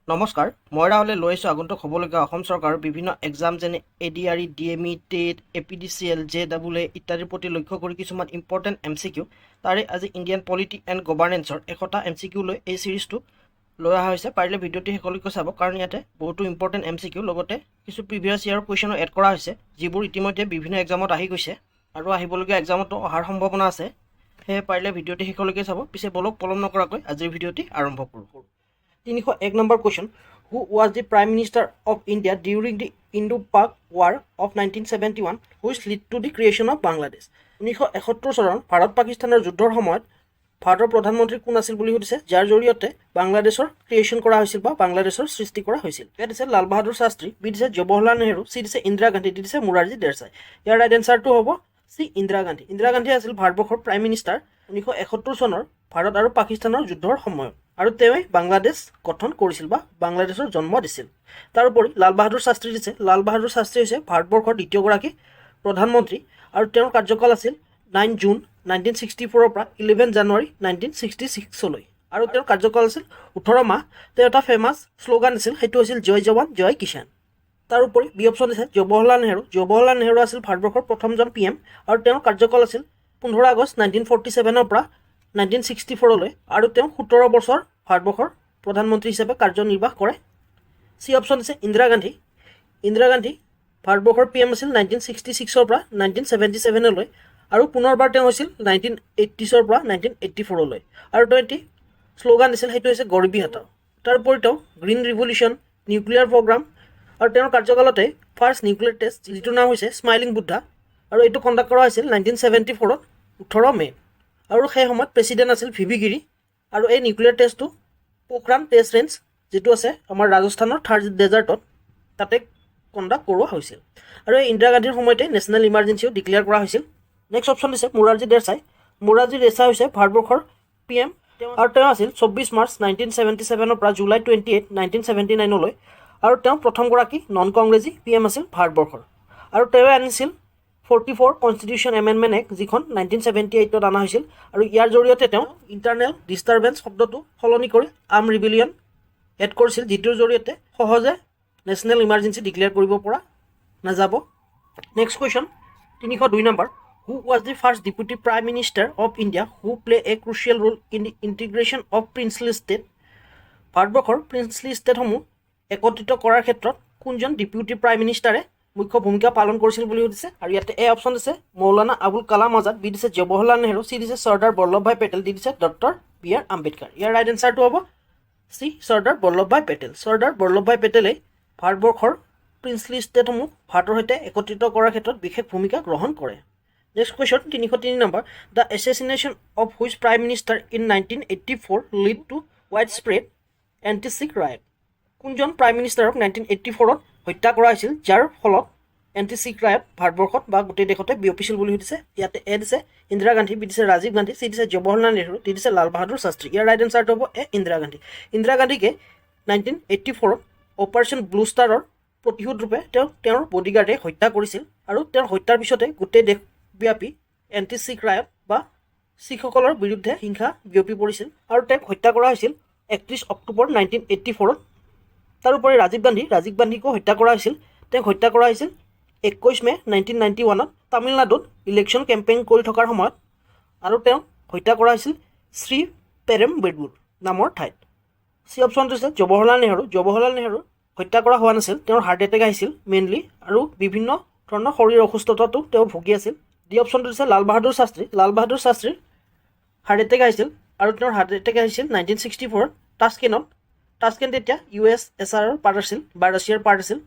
নমস্কাৰ, মই ৰাহুলে লৈ আহিছোঁ আগন্তুক হ'বলগীয়া অসম চৰকাৰৰ বিভিন্ন এক্সাম যেনে ADRE, DME, TET, APDCL, JEE ইত্যাদিৰ প্ৰতি লক্ষ্য কৰি কিছুমান ইম্পৰ্টেণ্ট MCQ। তাৰে আজি ইণ্ডিয়ান পলিটি এণ্ড গভাৰ্নেন্সৰ 100টা MCQ লৈ এই চিৰিজটো লৈ অহা হৈছে। পাৰিলে ভিডিঅ'টি শেষলৈকে চাব, কাৰণ ইয়াতে বহুতো ইম্পৰ্টেণ্ট MCQ লগতে কিছু প্ৰিভিয়াছ ইয়াৰৰ কুৱেশ্যনো এড কৰা হৈছে, যিবোৰ ইতিমধ্যে বিভিন্ন এক্সামত আহি গৈছে আৰু আহিবলগীয়া এক্সামতো অহাৰ সম্ভাৱনা আছে। সেয়ে পাৰিলে ভিডিঅ'টি শেষলৈকে চাব। পিছে বলক পলম নকৰাকৈ আজিৰ ভিডিঅ'টি আৰম্ভ কৰোঁ। 301 number question, who was the prime minister of India during the Indo Pak war of 1971 which lead to the creation of Bangladesh. 1971 চনৰ ভাৰত পাকিস্তানৰ যুদ্ধৰ সময়ত ভাৰতৰ প্ৰধানমন্ত্ৰী কোন আছিল বুলি সুধিছে, যাৰ জৰিয়তে বাংলাদেশৰ ক্ৰিয়েশ্যন কৰা হৈছিল বা বাংলাদেশৰ সৃষ্টি কৰা হৈছিল। এ দিছে লাল বাহাদুৰ শাস্ত্ৰী, বি দিছে জৱাহৰলাল নেহৰু, চি দিছে ইন্দিৰা গান্ধী, ডি দিছে মোৰাৰজী দেশাই। ইয়াৰ ৰাইট এনচাৰটো হ'ব চি, ইন্দিৰা গান্ধী। ইন্দিৰা গান্ধী আছিল ভাৰতবৰ্ষৰ প্ৰাইম মিনিষ্টাৰ 1971 চনৰ ভাৰত আৰু পাকিস্তানৰ যুদ্ধৰ সময়ত, আৰু তেওঁৱে বাংলাদেশ গঠন কৰিছিল বা বাংলাদেশৰ জন্ম দিছিল। তাৰোপৰি লাল বাহাদুৰ শাস্ত্ৰী দিছে, লাল বাহাদুৰ শাস্ত্ৰী হৈছে ভাৰতবৰ্ষৰ দ্বিতীয়গৰাকী প্ৰধানমন্ত্ৰী আৰু তেওঁৰ কাৰ্যকাল আছিল 9 জুন 1964 পৰা 11 জানুৱাৰী 1966লৈ, আৰু তেওঁৰ কাৰ্যকাল আছিল 18 মাহ। তেওঁ এটা ফেমাছ শ্লোগান আছিল, সেইটো হৈছিল জয় জৱান জয় কিষাণ। তাৰোপৰি বি অপশ্যন দিছে জৱাহৰলাল নেহৰু। জৱাহৰলাল নেহৰু আছিল ভাৰতবৰ্ষৰ প্ৰথমজন PM আৰু তেওঁৰ কাৰ্যকাল আছিল 15 আগষ্ট 1947 পৰা 1964লৈ, আৰু তেওঁ 17 বছৰ ভাৰতবৰ্ষৰ প্ৰধানমন্ত্ৰী হিচাপে কাৰ্যনিৰ্বাহ কৰে। চি অপশ্যন দিছে ইন্দিৰা গান্ধী। ইন্দিৰা গান্ধী ভাৰতবৰ্ষৰ PM আছিল 1966 পৰা 1977লৈ, আৰু পুনৰবাৰ তেওঁ হৈছিল 1980 পৰা 1984লৈ, আৰু তেওঁ এটি শ্লোগান দিছিল, সেইটো হৈছে গৰীবী হটাও। তাৰোপৰি তেওঁ গ্ৰীণ ৰিভলিউশ্যন, নিউক্লিয়াৰ প্ৰগ্ৰাম, আৰু তেওঁৰ কাৰ্যকালতে ফাৰ্ষ্ট নিউক্লিয়াৰ টেষ্ট, যিটোৰ নাম হৈছে স্মাইলিং বুদ্ধা, আৰু এইটো কণ্ডাক্ট কৰা হৈছিল 1974 18 মে', আৰু সেই সময়ত প্ৰেছিডেণ্ট আছিল VV গিৰি। আৰু এই নিউক্লিয়াৰ টেষ্টটো পোখৰাণ টেষ্ট ৰেঞ্জ, যিটো আছে আমাৰ ৰাজস্থানৰ থাৰ ডেজাৰ্টত, তাতে কণ্ডাক্ট কৰোৱা হৈছিল। আৰু এই ইন্দিৰা গান্ধীৰ সময়তে নেশ্যনেল ইমাৰ্জেঞ্চিও ডিক্লেয়াৰ কৰা হৈছিল। নেক্সট অপশ্যন দিছে মোৰাৰজী দেশাই। মোৰাৰজী দেশাই হৈছে ভাৰতবৰ্ষৰ PM, আৰু তেওঁ আছিল 24 মাৰ্চ 1977 পৰা জুলাই 28, 1979লৈ, আৰু তেওঁ প্ৰথমগৰাকী নন কংগ্ৰেছী PM আছিল ভাৰতবৰ্ষৰ। আৰু তেওঁ আনিছিল 44 কনষ্টিটিউশ্যন এমেণ্ডমেণ্ট এক্ট, যিখন 1978ত অনা হৈছিল, আৰু ইয়াৰ জৰিয়তে তেওঁ ইণ্টাৰনেল ডিষ্টাৰবেঞ্চ শব্দটো সলনি কৰি আৰ্ম ৰিবিলিয়ন এড কৰিছিল, যিটোৰ জৰিয়তে সহজে নেশ্যনেল ইমাৰ্জেঞ্চি ডিক্লেয়াৰ কৰিব পৰা নাযাব। Next question 302 number, who was the first deputy prime minister of India who play a crucial role in the integration of princely state. ভাৰতবৰ্ষৰ প্ৰিন্সলি ষ্টেটসমূহ একত্ৰিত কৰাৰ ক্ষেত্ৰত কোনজন ডেপুটি প্ৰাইম মিনিষ্টাৰে মুখ্য ভূমিকা পালন কৰিছিল বুলি সুধিছে, আৰু ইয়াতে এ অপশ্যন দিছে মৌলানা আবুল কালাম আজাদ, বি দিছে জৱাহৰলাল নেহৰু, চি দিছে চৰ্দাৰ বল্লভভাই পেটেল, ডি দিছে ডক্টৰ BR আম্বেদকাৰ। ইয়াৰ ৰাইট এনচাৰটো হ'ব চি, চৰ্দাৰ বল্লভভাই পেটেল। চৰ্দাৰ বল্লভভাই পেটেলে ভাৰতবৰ্ষৰ প্ৰিন্সলি ষ্টেটসমূহ ভাৰতৰ সৈতে একত্ৰিত কৰাৰ ক্ষেত্ৰত বিশেষ ভূমিকা গ্ৰহণ কৰে। Next question 303 number, the assassination of which prime minister in 1984 lead to widespread anti Sikh riot. কোনজন প্ৰাইম মিনিষ্টাৰক 1984ত হত্যা কৰা হৈছিল, যাৰ ফলত এণ্টি শিখ ৰায়ট ভাৰতবৰ্ষত বা গোটেই দেশতে বিয়পিছিল বুলি সুধিছে। ইয়াতে এ দিছে ইন্দিৰা গান্ধী, বি দিছে ৰাজীৱ গান্ধী, চি দিছে জৱাহৰলাল নেহৰু, ডি দিছে লাল বাহাদুৰ শাস্ত্ৰী। ইয়াৰ ৰাইট এনচাৰটো হ'ব এ, ইন্দিৰা গান্ধী। ইন্দিৰা গান্ধীকে 1984ত অপাৰেশ্যন ব্লু ষ্টাৰৰ প্ৰতিশোধ ৰূপে তেওঁৰ বডিগাৰ্ডে হত্যা কৰিছিল, আৰু তেওঁৰ হত্যাৰ পিছতে গোটেই দেশব্যাপী এণ্টি শিখ ৰায়ট বা শিখসকলৰ বিৰুদ্ধে হিংসা বিয়পি পৰিছিল, আৰু তেওঁক হত্যা কৰা হৈছিল 31 অক্টোবৰ 1984ত। তাৰোপৰি ৰাজীৱ গান্ধীকো হত্যা কৰা হৈছিল। তেওঁক হত্যা কৰা হৈছিল 21 মে' 1991ত তামিলনাডুত ইলেকশ্যন কেম্পেইন কৰি থকাৰ সময়ত, আৰু তেওঁক হত্যা কৰা হৈছিল শ্ৰী পেৰেমবেদুৰ নামৰ ঠাইত। চি অপশ্যন দিছে জৱাহৰলাল নেহৰু। জৱাহৰলাল নেহৰু হত্যা কৰা হোৱা নাছিল, তেওঁৰ হাৰ্ট এটেক আহিছিল মেইনলি, আৰু বিভিন্ন ধৰণৰ শৰীৰ অসুস্থতাটো তেওঁ ভুগি আছিল। ডি অপশ্যনটো দিছে লাল বাহাদুৰ শাস্ত্ৰী। লাল বাহাদুৰ শাস্ত্ৰীৰ হাৰ্ট এটেক আহিছিল, আৰু তেওঁৰ হাৰ্ট এটেক আহিছিল 1964ত টাস্কেনত। টাস্কেণ্ট এতিয়া USSR পাৰ্ট আছিল বা ৰাছিয়াৰ পাৰ্ট আছিল,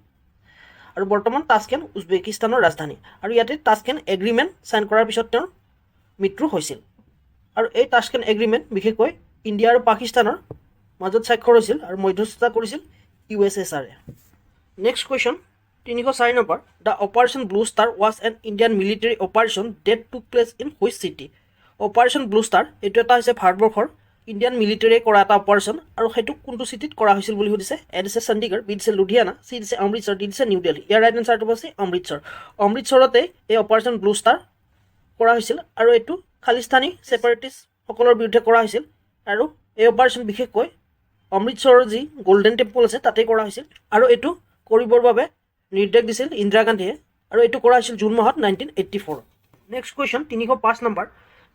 আৰু বৰ্তমান টাস্কেণ্ট উজবেকিস্তানৰ ৰাজধানী, আৰু ইয়াতে টাস্কেণ্ট এগ্ৰিমেণ্ট চাইন কৰাৰ পিছত তেওঁৰ মৃত্যু হৈছিল। আৰু এই টাস্কেণ্ট এগ্ৰিমেণ্ট বিশেষকৈ ইণ্ডিয়া আৰু পাকিস্তানৰ মাজত স্বাক্ষৰ হৈছিল, আৰু মধ্যস্থতা কৰিছিল USSR-এ। Next question 304 number, the operation blue star was an Indian military operation that took place in which city. Operation blue star এইটো এটা হৈছে ভাৰতবৰ্ষৰ ইণ্ডিয়ান মিলিটাৰীয়ে কৰা এটা অপাৰেশ্যন, আৰু সেইটো কোনটো চিটিত কৰা হৈছিল বুলি সুধিছে। এ দিছে চণ্ডীগড়, বি দিছে লুধিয়ানা, চি দিছে অমৃতসৰ, ডি দিছে নিউ দিল্লী। ইয়াৰ ৰাইট এনচাৰটো হৈছে অমৃতসৰ। অমৃতসৰতে এই অপাৰেশ্যন ব্লু ষ্টাৰ কৰা হৈছিল, আৰু এইটো খালিস্তানী ছেপাৰেটিষ্টসকলৰ বিৰুদ্ধে কৰা হৈছিল, আৰু এই অপাৰেশ্যন বিশেষকৈ অমৃতসৰৰ যি গল্ডেন টেম্পল আছে তাতে কৰা হৈছিল আৰু এইটো কৰিবৰ বাবে নিৰ্দেশ দিছিল ইন্দিৰা গান্ধীয়ে আৰু এইটো কৰা হৈছিল জুন মাহত 1984। Next question 305 number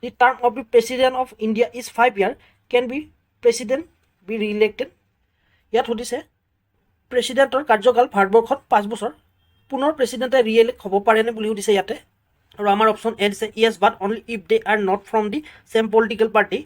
the term of the president of India is 5 year can be president be reelected. ইয়াত সুধিছে প্ৰেচিডেণ্টৰ কাৰ্যকাল ভাৰতবৰ্ষত 5 বছৰ পুনৰ প্ৰেচিডেণ্টে ৰিইলেক্ট হ'ব পাৰেনে বুলি সুধিছে ইয়াতে আৰু আমাৰ অপশ্যন এ দিছে yes but only if they are not from the same political party.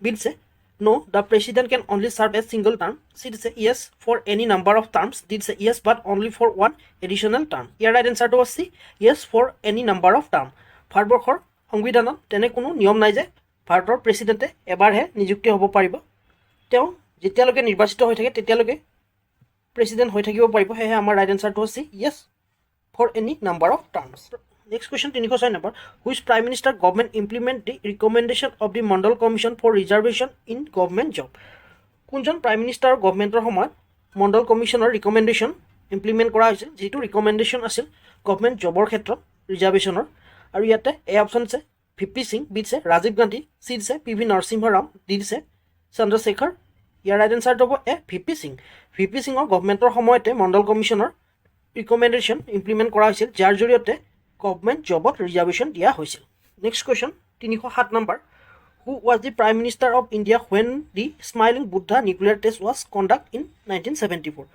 B দিছে no the president can only serve a single term। C দিছে yes for any number of terms। D দিছে yes but only for one additional term। ইয়াৰ right এনসাৰটো আছে yes for any number of term। ভাৰতবৰ্ষৰ সংবিধানত তেনে কোনো নিয়ম নাই যে ভাৰতৰ প্ৰেচিডেণ্টে এবাৰহে নিযুক্তি হ'ব পাৰিব, তেওঁ যেতিয়ালৈকে নিৰ্বাচিত হৈ থাকে তেতিয়ালৈকে প্ৰেচিডেণ্ট হৈ থাকিব পাৰিব। সেয়েহে আমাৰ ৰাইট এনসাৰটো আছে yes for any number of terms। Next question 306 number which prime minister government implement the recommendation of the Mandal commission for reservation in government job. কোনজন প্ৰাইম মিনিষ্টাৰৰ গভৰ্ণমেণ্টৰ সময়ত মণ্ডল কমিশ্যনৰ ৰিকমেণ্ডেশ্যন ইমপ্লিমেণ্ট কৰা হৈছিল, যিটো ৰিকমেণ্ডেশ্যন আছিল গভৰ্ণমেণ্ট জবৰ ক্ষেত্ৰত ৰিজাৰ্ভেশ্যনৰ। আৰু ইয়াতে এ অপশ্যন আছে ভিপি সিং, বি দিছে ৰাজীৱ গান্ধী, চি দিছে পিভি নৰসিংহ ৰাও, ডি দিছে চন্দ্ৰশেখৰ। ইয়াৰ ৰাইট এনসাৰটো হ'ব এ ভিপি সিং। ভিপি সিঙৰ গভৰ্ণমেণ্টৰ সময়তে মণ্ডল কমিশ্যনৰ ৰিকমেণ্ডেশ্যন ইমপ্লিমেণ্ট কৰা হৈছিল, যাৰ জৰিয়তে গভৰ্ণমেণ্ট জবত ৰিজাৰ্ভেশ্যন দিয়া হৈছিল। Next question 307 number who was the prime minister of India when the smiling Buddha nuclear test was conduct in 1974।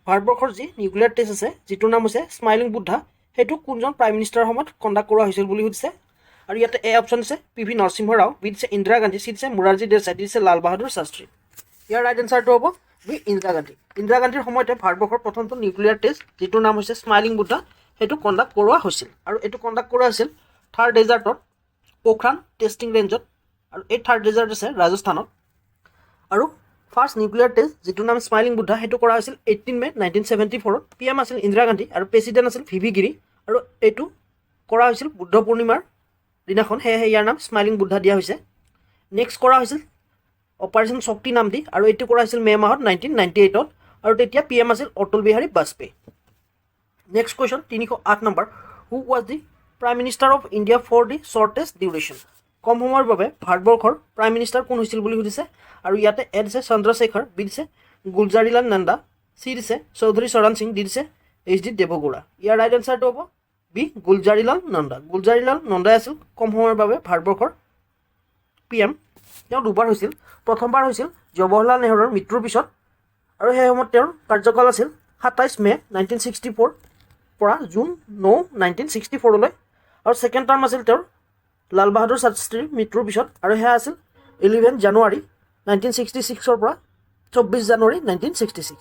ভাৰতবৰ্ষৰ যি নিউক্লিয়াৰ টেষ্ট আছে যিটোৰ নাম হৈছে স্মাইলিং বুদ্ধা, সেইটো কোনজন প্ৰাইম মিনিষ্টাৰৰ সময়ত কণ্ডাক্ট কৰা হৈছিল বুলি সুধিছে। আৰু ইয়াতে এ অপশ্যন আছে পিভি নৰসিংহ ৰাও, বি দিছে ইন্দিৰা গান্ধী, চি দিছে মোৰাৰজী দেশাই, ডি দিছে লাল বাহাদুৰ শাস্ত্ৰী। ইয়াৰ ৰাইট এনসাৰটো হ'ব বি ইন্দিৰা গান্ধী। ইন্দিৰা গান্ধীৰ সময়তে ভাৰতবৰ্ষৰ প্ৰথমটো নিউক্লিয়াৰ টেষ্ট যিটোৰ নাম হৈছে স্মাইলিং বুদ্ধা সেইটো কণ্ডাক্ট কৰোৱা হৈছিল। আৰু এইটো কণ্ডাক্ট কৰা হৈছিল থাৰ্ড ডেজাৰ্টত পোখৰাণ টেষ্টিং ৰেঞ্জত, আৰু এই থাৰ্ড ডেজাৰ্ট আছে ৰাজস্থানত। আৰু ফাৰ্ষ্ট নিউক্লিয়াৰ টেষ্ট যিটোৰ নাম স্মাইলিং বুদ্ধা সেইটো কৰা হৈছিল 18 মে 1974। পি এম আছিল ইন্দিৰা গান্ধী আৰু প্ৰেচিডেণ্ট আছিল ভিভি গিৰি, আৰু এইটো কৰা হৈছিল বুদ্ধ পূৰ্ণিমাৰ দিনাখন, সেয়েহে ইয়াৰ নাম স্মাইলিং বুদ্ধা দিয়া হৈছে। নেক্সট কৰা হৈছিল অপাৰেশ্যন শক্তি নাম দি, আৰু এইটো কৰা হৈছিল মে মাহত 1998ত, আৰু তেতিয়া পি এম আছিল Atal Bihari Vajpayee. Next question 308 number who was the prime minister of India for the shortest duration. কম সময়ৰ বাবে ভাৰতবৰ্ষৰ প্ৰাইম মিনিষ্টাৰ কোন হৈছিল বুলি সুধিছে। আৰু ইয়াতে এ দিছে চন্দ্ৰশেখৰ, বি দিছে গুলজাৰিলাল নন্দা, চি দিছে চৌধুৰী চৰণ সিং, ডি দিছে এইচ ডি দেৱগৌড়া। ইয়াৰ ৰাইট এনসাৰটো হ'ব বি গুলজাৰিলাল নন্দা। গুলজাৰিলাল নন্দাই আছিল কম সময়ৰ বাবে ভাৰতবৰ্ষৰ পি এম। তেওঁ দুবাৰ হৈছিল, প্ৰথমবাৰ হৈছিল জৱাহৰলাল নেহৰুৰ মৃত্যুৰ পিছত, আৰু সেই সময়ত তেওঁৰ কাৰ্যকাল আছিল 27 মে 1964 পৰা জুন 9, 1964লৈ, আৰু ছেকেণ্ড টাৰ্ম আছিল তেওঁৰ লাল বাহাদুৰ শাস্ত্ৰীৰ মৃত্যুৰ পিছত, আৰু সেয়া আছিল 11 জানুৱাৰী 1966 পৰা 24 জানুৱাৰী 1966।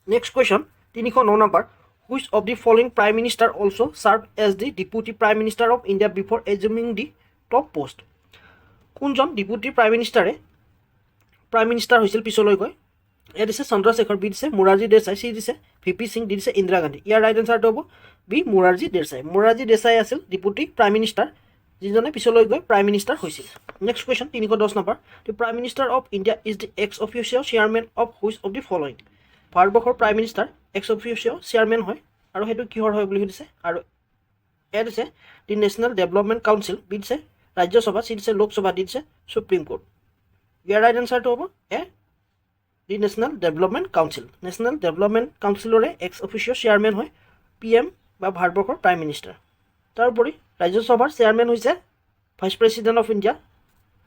Next question 309 number which of the following prime minister also' serve as the deputy prime minister of India before assuming the top post. কোনজন ডিপুটি প্ৰাইম মিনিষ্টাৰে প্ৰাইম মিনিষ্টাৰ হৈছিল পিছলৈ গৈ। এ দিছে চন্দ্ৰশেখৰ, বি দিছে মোৰাৰজী দেশাই, চি দিছে ভিপি সিং, ডি দিছে ইন্দিৰা গান্ধী। ইয়াৰ ৰাইট এনসাৰটো হ'ব বি মোৰাৰজী দেশাই। মোৰাৰজী দেশাই আছিল ডিপুটি প্ৰাইম মিনিষ্টাৰ যিজনে পিছলৈ গৈ প্ৰাইম মিনিষ্টাৰ হৈছিল। Next question 310 number the prime minister of India is the ex officio chairman of which of the following. ভাৰতবৰ্ষৰ prime minister ex officio chairman হয়, আৰু সেইটো কিহৰ হয় বুলি সুধিছে। আৰু এ দিছে the national development council, B দিছে ৰাজ্যসভা, চি দিছে লোকসভা, ডি দিছে সুপ্ৰিম কোৰ্ট। ইয়াৰ ৰাইট এনসাৰটো হ'ব A the national development council. National development কাউন্সিলৰে এক্স অফিচিয়েল চেয়াৰমেন হয় পি এম বা ভাৰতবৰ্ষৰ প্ৰাইম মিনিষ্টাৰ। তাৰোপৰি ৰাজ্যসভাৰ চেয়াৰমেন হৈছে ভাইচ প্ৰেচিডেণ্ট অফ ইণ্ডিয়া,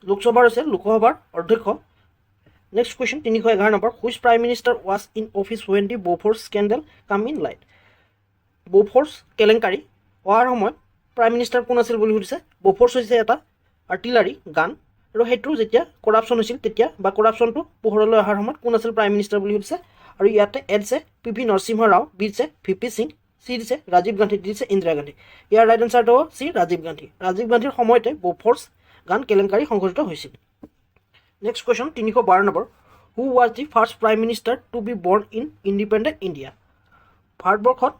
লোকসভাৰ হৈছে লোকসভাৰ অধ্যক্ষ। Next question 311 number which prime minister was in office when the Bofors scandal came in light. Bofors কেলেংকাৰী অহাৰ সময়ত প্ৰাইম মিনিষ্টাৰ কোন আছিল বুলি সুধিছে। ব'ফৰ্ছ হৈছে এটা আৰ্টিলাৰী গান, আৰু সেইটো যেতিয়া কৰাপশ্যন হৈছিল তেতিয়া বা কৰাপশ্যনটো পোহৰলৈ অহাৰ সময়ত কোন আছিল প্ৰাইম মিনিষ্টাৰ বুলি সুধিছে। আৰু ইয়াতে এ দিছে পিভি নৰসিংহ ৰাও, বি দিছে ভিপি সিং, চি দিছে ৰাজীৱ গান্ধী, ডি দিছে ইন্দিৰা গান্ধী। ইয়াৰ ৰাইট এনসাৰটো হ'ব চি ৰাজীৱ গান্ধী। ৰাজীৱ গান্ধীৰ সময়তে ব'ফৰ্ছ গান কেলেংকাৰী সংঘটিত হৈছিল। Next question 312 number who was the first prime minister to be born in independent India. ভাৰতবৰ্ষত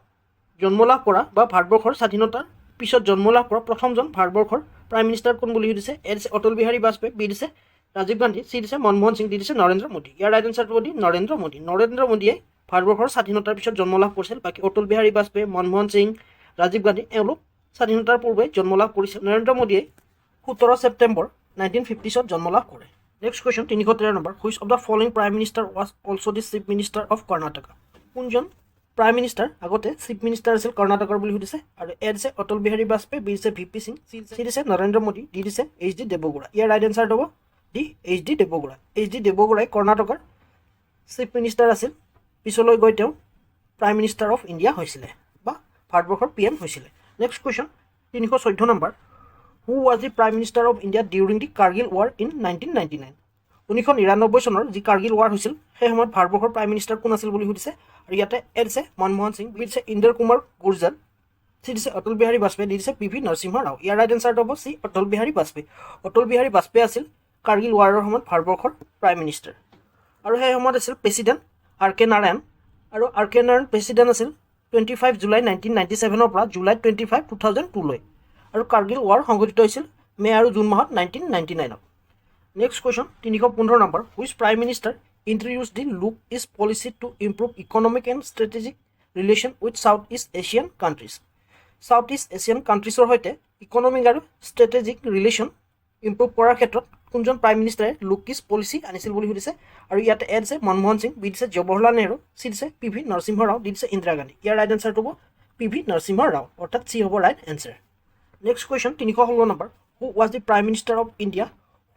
জন্ম লাভ কৰা বা ভাৰতবৰ্ষৰ স্বাধীনতাৰ পিছত জন্ম লাভ কৰা প্ৰথমজন ভাৰতবৰ্ষৰ প্ৰাইম মিনিষ্টাৰ কোন বুলি সুধিছে। এ দিছে অটল বিহাৰী বাজপেয়ী, বি দিছে ৰাজীৱ গান্ধী, চি দিছে মনমোহন সিং, ডি দিছে নৰেন্দ্ৰ মোদী। ইয়াৰ ৰাইট এনসাৰটো হ'ব নৰেন্দ্ৰ মোদী। নৰেন্দ্ৰ মোদীয়ে ভাৰতবৰ্ষৰ স্বাধীনতাৰ পিছত জন্ম লাভ কৰিছিল, বাকী অটল বিহাৰী বাজপেয়ী, মনমোহন সিং, ৰাজীৱ গান্ধী এওঁলোক স্বাধীনতাৰ পূৰ্বে জন্ম লাভ কৰিছিল। নৰেন্দ্ৰ মোদীয়ে 17 ছেপ্টেম্বৰ 1950ত জন্ম লাভ কৰে। Next question 313 number which of the following prime minister was also' the chief minister of Karnataka কোনজন প্ৰাইম মিনিষ্টাৰ আগতে চিফ মিনিষ্টাৰ আছিল কৰ্ণাটকৰ বুলি সুধিছে আৰু এ দিছে অটল বিহাৰী বাজপেয়ী বি দিছে ভিপি সিং চি দিছে নৰেন্দ্ৰ মোদী ডি দিছে এইচ ডি দেৱগৌড়া ইয়াৰ ৰাইট এনচাৰ হ'ব D H D Deve Gowda H D দেৱগৌড়াই কৰ্ণাটকৰ চিফ মিনিষ্টাৰ আছিল পিছলৈ গৈ তেওঁ প্ৰাইম মিনিষ্টাৰ অফ ইণ্ডিয়া হৈছিলে বা ভাৰতবৰ্ষৰ পি এম হৈছিলে next question 314 number who was the prime minister of India during the Kargil war in 1999 1999 চনৰ যি কাৰ্গিল ৱাৰ হৈছিল সেই সময়ত ভাৰতবৰ্ষৰ প্ৰাইম মিনিষ্টাৰ কোন আছিল বুলি সুধিছে আৰু ইয়াতে এ দিছে মনমোহন সিং বি দিছে ইন্দ্ৰ কুমাৰ গুৰ্জাৰ চি দিছে অটল বিহাৰী বাজপেয়ী ডি দিছে পি ভি নৰসিংহ ৰাও ইয়াৰ ৰাইট এনচাৰ হ'ব চি অটল বিহাৰী বাজপেয়ী অটল বিহাৰী বাজপেয়ী আছিল কাৰ্গিল ৱাৰৰ সময়ত ভাৰতবৰ্ষৰ প্ৰাইম মিনিষ্টাৰ আৰু সেই সময়ত আছিল প্ৰেছিডেণ্ট আৰ কে নাৰায়ণ আৰু আৰ কে নাৰায়ণ প্ৰেছিডেণ্ট আছিল 25 জুলাই 1997 পৰা জুলাই 25 2002 লৈ আৰু কাৰ্গিল ৱাৰ সংঘটিত হৈছিল মে আৰু জুন মাহত 1999 next question 315 number which prime minister introduce the look east policy to improve economic and strategic relation with south east Asian countries south east Asian কাণ্ট্ৰিজৰ সৈতে ইকনমিক আৰু ষ্ট্ৰেটেজিক ৰিলেশ্যন ইম্প্ৰুভ কৰাৰ ক্ষেত্ৰত কোনজন প্ৰাইম মিনিষ্টাৰে look east policy আনিছিল বুলি সুধিছে আৰু ইয়াতে এ দিছে মনমোহন সিং বি দিছে জৱাহৰলাল নেহৰু চি দিছে P V Narasimha Rao D দিছে ইন্দিৰা গান্ধী ইয়াৰ ৰাইট এনচাৰ হ'ব পি ভি নৰসিংহ ৰাও অৰ্থাৎ চি হ'ব right answer next question 316 number who was the prime minister of India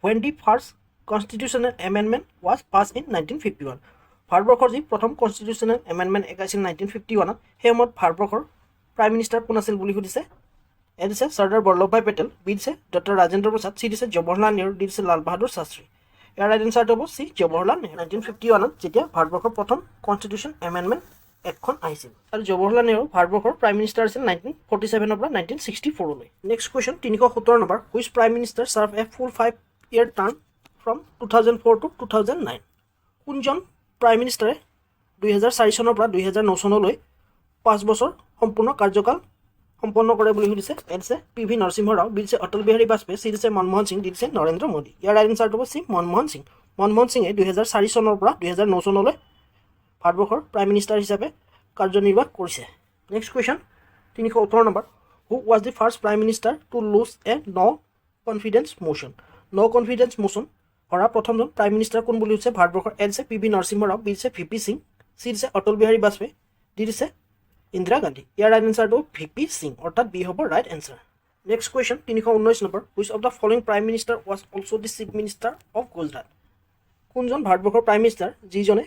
when the first constitutional amendment was passed in 1951 ভাৰতবৰ্ষৰ যি প্ৰথম কনষ্টিটিউচনেল এমেণ্ডমেণ্ট আছিল 1951 সেই সময়ত ভাৰতবৰ্ষৰ প্ৰাইম মিনিষ্টাৰ কোন আছিল বুলি সুধিছে এ দিছে চৰ্দাৰ বল্লভভাই পেটেল বি দিছে ডক্টৰ ৰাজেন্দ্ৰ প্ৰসাদ চি দিছে জৱাহৰলাল নেহৰু ডি দিছে লাল বাহাদুৰ শাস্ত্ৰী ইয়াৰ ৰাইট এনচাৰ হ'ব চি জৱাহৰলাল নেহৰু 1951 যেতিয়া ভাৰতবৰ্ষৰ প্ৰথম কনষ্টিটিউচন এমেণ্ডমেণ্ট এখন আহিছিল আৰু জৱাহৰলাল নেহৰু ভাৰতবৰ্ষৰ প্ৰাইম মিনিষ্টাৰ আছিল 1947 পৰা 1964 লৈ next question 317 number which prime minister serve A full 5-year term from 2004 to 2009 কোনজন প্ৰাইম মিনিষ্টাৰে 2004 চনৰ পৰা 2009 চনলৈ 5 বছৰ সম্পূৰ্ণ কাৰ্যকাল সম্পন্ন কৰে বুলি সুধিছে এ দিছে P V Narasimha Rao B দিছে অটল বিহাৰী বাজপেয়ী চি দিছে মনমোহন সিং ডি দিছে নৰেন্দ্ৰ মোদী ইয়াৰ ৰাইট এনচাৰ হ'ব চি মনমোহন সিঙে 2004 চনৰ পৰা 2009 চনলৈ ভাৰতবৰ্ষৰ প্ৰাইম মিনিষ্টাৰ হিচাপে কাৰ্যনিৰ্বাহ কৰিছে next question 318 number who was the first prime minister to lose a no confidence motion no confidence motion হৰা প্ৰথমজন প্ৰাইম মিনিষ্টাৰ কোন বুলি হৈছে ভাৰতবৰ্ষৰ এ দিছে P V Narasimha Rao B দিছে ভিপি সিং চি দিছে অটল বিহাৰী বাজপেয়ী ডি দিছে ইন্দিৰা গান্ধী ইয়াৰ ৰাইট এনচাৰটো ভিপি সিং অৰ্থাৎ বি হ'ব right answer next question 319 number which of the following prime minister was also' the chief minister of Gujarat কোনজন ভাৰতবৰ্ষৰ প্ৰাইম মিনিষ্টাৰ যিজনে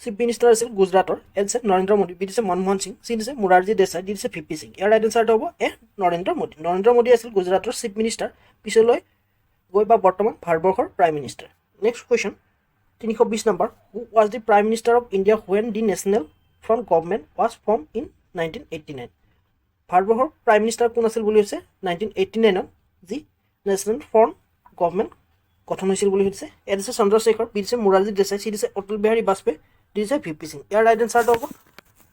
চিফ মিনিষ্টাৰ আছিল গুজৰাটৰ এ দিছে নৰেন্দ্ৰ মোদী বি দিছে মনমোহন সিং চি দিছে মোৰাৰজী দেশাই ডি দিছে ভিপি সিং ইয়াৰ ৰাইট এনচাৰটো হ'ব এ নৰেন্দ্ৰ মোদী আছিল গুজৰাটৰ চিফ মিনিষ্টাৰ পিছলৈ গৈ বা বৰ্তমান ভাৰতবৰ্ষৰ prime minister next question 320 number who was the prime minister of India when the national front government was form in 1989 ভাৰতবৰ্ষৰ প্ৰাইম মিনিষ্টাৰ কোন আছিল বুলি হৈছে 1989 যি নেশ্যনেল ফ্ৰণ্ট গভৰ্ণমেণ্ট গঠন হৈছিল বুলি সুধিছে এ দিছে চন্দ্ৰশেখৰ বি দিছে মোৰাৰজী দেশাই চি দিছে অটল বিহাৰী বাজপেয়ী ডি দিছে ভিপি সিং ইয়াৰ ৰাইট এনচাৰটো হ'ব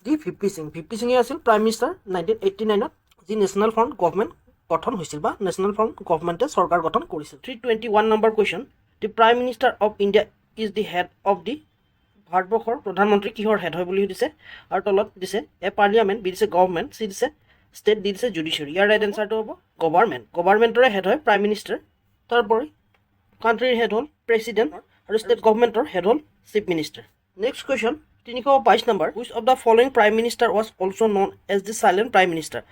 ডি ভিপি সিঙে আছিল প্ৰাইম মিনিষ্টাৰ 1989 যি নেশ্যনেল ফ্ৰণ্ট গভৰ্ণমেণ্ট গঠন হৈছিল বা নেশ্যনেল ফ্ৰণ্ট গভৰ্ণমেণ্টে চৰকাৰ গঠন কৰিছিল 321 number question the prime minister of India is the head of দি ভাৰতবৰ্ষৰ প্ৰধানমন্ত্ৰী কিহৰ হেড হয় বুলি সুধিছে আৰু তলত দিছে এ পাৰ্লিয়ামেণ্ট বি দিছে গভৰ্ণমেণ্ট চি দিছে ষ্টেট ডি দিছে জুডিচিয়াৰী ইয়াৰ ৰাইট এনচাৰটো হ'ব গভৰ্ণমেণ্টৰে হেড হয় প্ৰাইম মিনিষ্টাৰ তাৰোপৰি কাণ্ট্ৰিৰ হেড হ'ল প্ৰেছিডেণ্ট আৰু ষ্টেট গভৰ্ণমেণ্টৰ হেড হ'ল chief minister next question 322 number which of the following prime minister was also' known as the silent prime minister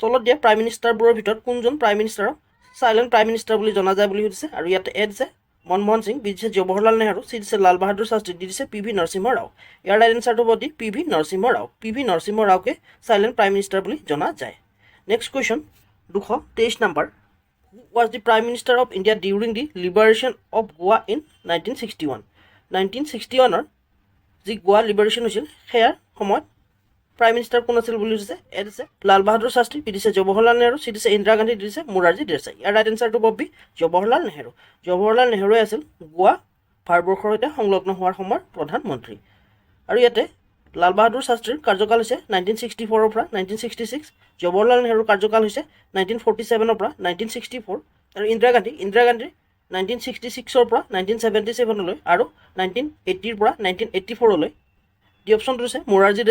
তলত দিয়া প্ৰাইম মিনিষ্টাৰবোৰৰ ভিতৰত কোনজন প্ৰাইম মিনিষ্টাৰক চাইলেণ্ট প্ৰাইম মিনিষ্টাৰ বুলি জনা যায় বুলি সুধিছে আৰু ইয়াতে এ দিছে মনমোহন সিং বি দিছে জৱাহৰলাল নেহৰু চি দিছে লাল বাহাদুৰ শাস্ত্ৰী ডি দিছে পি ভি নৰসিংহ ৰাও ইয়াৰ ৰাইট এনচাৰটো হ'ব দি পি ভি নৰসিংহ ৰাওকে চাইলেণ্ট প্ৰাইম মিনিষ্টাৰ বুলি জনা যায় next question 223 number who was the prime minister of India during the liberation of Goa in 1961 যি গোৱা লিবাৰেশ্যন হৈছিল সেয়াৰ সময়ত প্ৰাইম মিনিষ্টাৰ কোন আছিল বুলি সুধিছে এ দিছে লাল বাহাদুৰ শাস্ত্ৰী বি দিছে জৱাহৰলাল নেহৰু চি দিছে ইন্দিৰা গান্ধী ডি দিছে মোৰাৰজী দেশাই ইয়াৰ ৰাইট এনচাৰটো হ'ব বি জৱাহৰলাল নেহৰুৱে আছিল গোৱা ভাৰতবৰ্ষৰ সৈতে সংলগ্ন হোৱাৰ সময়ৰ প্ৰধানমন্ত্ৰী আৰু ইয়াতে লাল বাহাদুৰ শাস্ত্ৰীৰ কাৰ্যকাল হৈছে 1964 পৰা 1966 জৱাহৰলাল নেহৰুৰ কাৰ্যকাল হৈছে 1947 পৰা 1964 আৰু ইন্দিৰা গান্ধীৰ 1966 পৰা 1977 লৈ আৰু 1980 পৰা 1984 লৈ দি অপশ্যনটো হৈছে মোৰাৰজী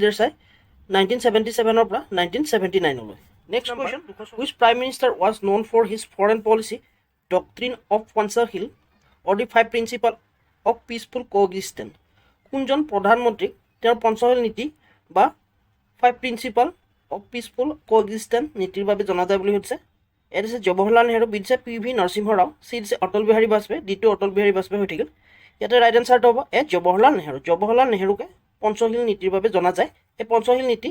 দেশাই 1977 পৰা 1979 লৈ next question which prime minister was known for his foreign policy doctrine of Panchsheel or the 5 principle of peaceful coexistence কোনজন প্ৰধানমন্ত্ৰীক তেওঁৰ পঞ্চশীল নীতি বা 5 প্ৰিন্সিপাল অফ পিচফুল কোএক্সিষ্টেন্স নীতিৰ বাবে জনা যায় বুলি সুধিছে এ দিছে জৱাহৰলাল নেহৰু বি দিছে P V Narasimha Rao C দিছে অটল বিহাৰী বাজপেয়ী ডি টু অটল বিহাৰী বাজপেয়ী হৈ থাকিল ইয়াতে ৰাইট এনচাৰটো হ'ব এ জৱাহৰলাল নেহৰুকে পঞ্চশীল নীতিৰ বাবে জনা যায় এই পঞ্চশীল নীতি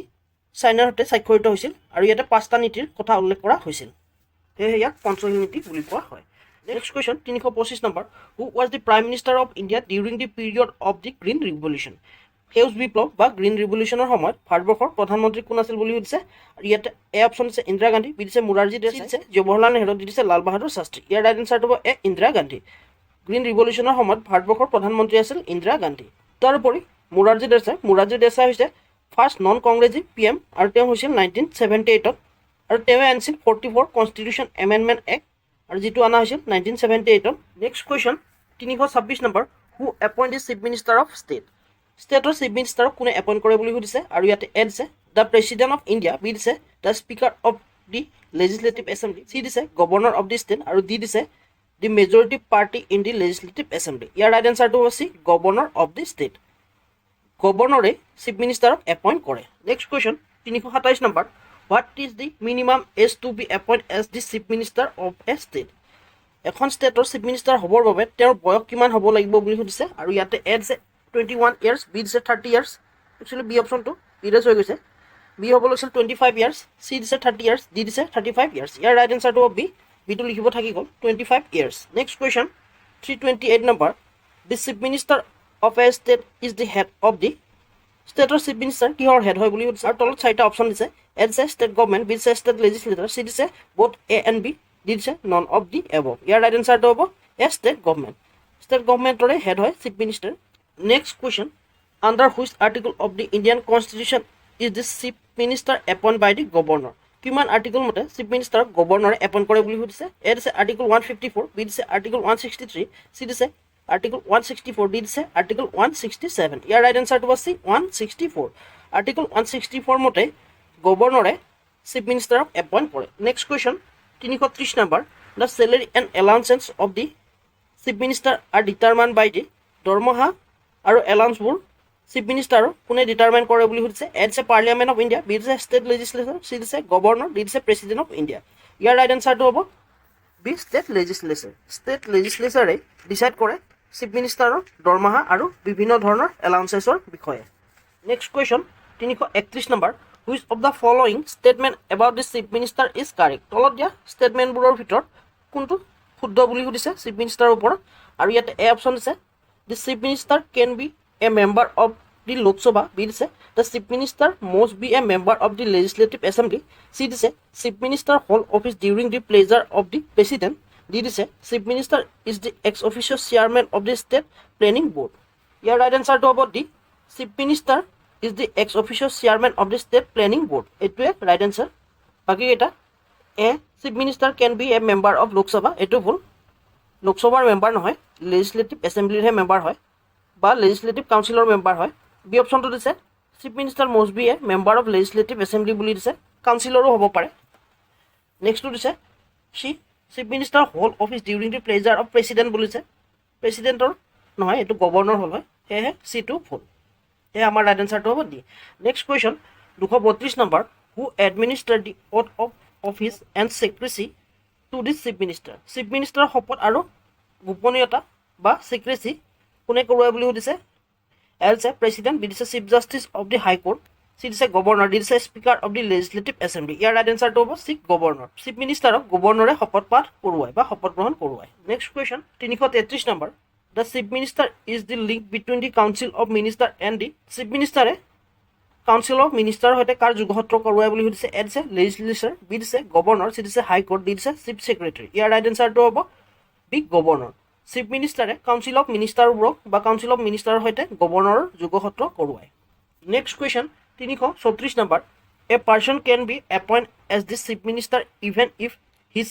চাইনাৰ সৈতে স্বাক্ষৰিত হৈছিল আৰু ইয়াতে 5টা নীতিৰ কথা উল্লেখ কৰা হৈছিল সেয়ে ইয়াক পঞ্চশীল নীতি বুলি কোৱা হয় next question 325 number who was the prime minister of India during the period of the green revolution সেউজ বিপ্লৱ বা গ্ৰীণ ৰিভলিউশ্যনৰ সময়ত ভাৰতবৰ্ষৰ প্ৰধানমন্ত্ৰী কোন আছিল বুলি সুধিছে আৰু ইয়াতে এ অপশ্যন দিছে ইন্দিৰা গান্ধী বি দিছে মোৰাৰজী দেশাই দিছে জৱাহৰলাল নেহৰু দি দিছে লাল বাহাদুৰ শাস্ত্ৰী ইয়াৰ ৰাইট এনচাৰটো হ'ব এ ইন্দিৰা গান্ধী গ্ৰীণ ৰিভলিউশ্যনৰ সময়ত ভাৰতবৰ্ষৰ প্ৰধানমন্ত্ৰী আছিল ইন্দিৰা গান্ধী তাৰোপৰি মোৰাৰজী দেশাই হৈছে ফাৰ্ষ্ট নন কংগ্ৰেছী পি এম আৰু তেওঁ হৈছিল 1978 আৰু তেওঁ আনিছিল 44 কনষ্টিটিউশ্যন এমেণ্ডমেণ্ট এক্ট আৰু যিটো অনা হৈছিল 1978 next question 326 number who appoint the chief minister of ষ্টেটৰ চিফ মিনিষ্টাৰক কোনে এপইণ্ট কৰে বুলি সুধিছে আৰু ইয়াতে এ দিছে the president of India B দিছে the speaker of the legislative assembly C দিছে গভৰ্ণৰ অফ দি ষ্টেট আৰু ডি দিছে the majority party in the legislative assembly ইয়াৰ ৰাইট এনচাৰটো হৈছে গভৰ্ণৰ অফ দি ষ্টেট গভৰ্ণৰে চিফ মিনিষ্টাৰক এপইণ্ট কৰে next question 327 number what is the minimum age to be appoint as the chief minister of a state এখন ষ্টেটৰ chief minister হ'বৰ বাবে তেওঁৰ বয়স কিমান হ'ব লাগিব বুলি সুধিছে আৰু ইয়াতে এ দিছে 21 ইয়াৰ্ছ বি দিছে 30 ইয়াৰ্ছ একচুৱেলি বি অপশ্যনটো ইৰেজ হৈ গৈছে বি হ'ব লাগিছিল 25 ইয়াৰ্ছ চি দিছে 30 ইয়াৰ্ছ ডি দিছে 35 ইয়াৰ্ছ ইয়াৰ ৰাইট এনচাৰটো হ'ব বি বিটো লিখিব থাকি গ'ল 25 years next question 328 number the chief minister of a state is the head of the ষ্টেটৰ চিফ মিনিষ্টাৰ কিহৰ হেড হয় বুলি সুধিছে আৰু তলত 4টা অপশ্যন দিছে এ দিছে ষ্টেট গভৰ্ণমেণ্ট বি দিছে ষ্টেট লেজিছলেটৰ চি দিছে both A and B D দিছে নন অফ দি এবভ ইয়াৰ ৰাইট এনচাৰটো হ'ব এ ষ্টেট গভৰ্ণমেণ্টৰে হেড হয় chief minister next question under which article of the Indian constitution is the chief minister appoint by the governor কিমান article মতে chief মিনিষ্টাৰক গভৰ্ণৰে এপইণ্ট কৰে বুলি সুধিছে এ দিছে আৰ্টিকল 154 বি দিছে আৰ্টিকল 163 চি দিছে আৰ্টিকল 164 ডি দিছে আৰ্টিকল 167 ইয়াৰ ৰাইট এনচাৰটো হৈছে 164 আৰ্টিকল 164 মতে গভৰ্ণৰে চিফ মিনিষ্টাৰক এপইণ্ট কৰে next question 330 number the salary and allowances of the chief minister are determine by the দৰমহা আৰু এলাউন্সবোৰ চিফ মিনিষ্টাৰক কোনে ডিটাৰমাইন কৰে বুলি সুধিছে এ দিছে পাৰ্লিয়ামেণ্ট অফ ইণ্ডিয়া বি দিছে ষ্টেট লেজিছলেচাৰ চি দিছে গভৰ্ণৰ ডি দিছে প্ৰেচিডেণ্ট অফ ইণ্ডিয়া ইয়াৰ ৰাইট এনচাৰটো হ'ব বি ষ্টেট লেজিছলেচাৰে ডিচাইড কৰে চিফ মিনিষ্টাৰৰ দৰমহা আৰু বিভিন্ন ধৰণৰ এলাউন্সেছৰ বিষয়ে next question 331 number which of the following statement about the chief minister is correct তলত দিয়া ষ্টেটমেণ্টবোৰৰ ভিতৰত কোনটো শুদ্ধ বুলি সুধিছে চিফ মিনিষ্টাৰৰ ওপৰত আৰু ইয়াতে এ অপশ্যন দিছে the chief minister can be a member of the Lok Sabha B দিছে the chief minister must be a member of the legislative assembly C দিছে chief minister hold office during the pleasure of the president D দিছে chief minister is the ex officio chairman of the state planning board ইয়াৰ right এনচাৰটো হ'ব D chief minister is the ex officio chairman of the state planning board এইটোৱে right answer বাকীকেইটা a chief minister can be a member of Lok Sabha এইটো ভুল লোকসভাৰ member নহয় legislative এছেম্বলিৰহে member হয় বা লেজিছলেটিভ কাউন্সিলৰ মেম্বাৰ হয় বি অপশ্যনটো দিছে chief minister must be a member of legislative assembly বুলি দিছে কাউন্সিলৰো হ'ব পাৰে নেক্সটটো দিছে chief minister hold office during the pleasure of president বুলিছে প্ৰেচিডেণ্টৰ নহয় এইটো গভৰ্ণৰ হ'ল হয় সেয়েহে চিটো ভুল সেয়ে আমাৰ ৰাইট এনচাৰটো হ'ব D next question 232 number who administer the oath of office and secrecy to the chief মিনিষ্টাৰৰ শপত আৰু গোপনীয়তা বা ছেক্ৰেচি কোনে কৰোৱাই বুলি সুধিছে এ দিছে প্ৰেচিডেণ্ট বি দিছে chief justice of the high court C দিছে গভৰ্ণৰ ডি দিছে speaker of the legislative assembly ইয়াৰ ৰাইট এনচাৰটো হ'ব চি গভৰ্ণৰ চিফ মিনিষ্টাৰক গভৰ্ণৰে শপত পাঠ কৰোৱাই বা শপত গ্ৰহণ কৰোৱাই next question 333 number the chief minister is the link between the council of minister and the chief মিনিষ্টাৰে কাউন্সিল অফ মিনিষ্টাৰৰ সৈতে কাৰ যোগসূত্ৰ কৰোৱাই বুলি সুধিছে এ দিছে লেজিছলেচাৰ বি দিছে গভৰ্ণৰ চি দিছে হাই কোৰ্ট ডি দিছে চিফ ছেক্ৰেটাৰী ইয়াৰ ৰাইট এনচাৰটো হ'ব বি গভৰ্ণৰ চিফ মিনিষ্টাৰে কাউন্সিল অফ মিনিষ্টাৰবোৰক বা কাউন্সিল অফ মিনিষ্টাৰৰ সৈতে গভৰ্ণৰৰ যোগসূত্ৰ কৰোৱায় next question 334 number a person can be appoint as the chief minister even if he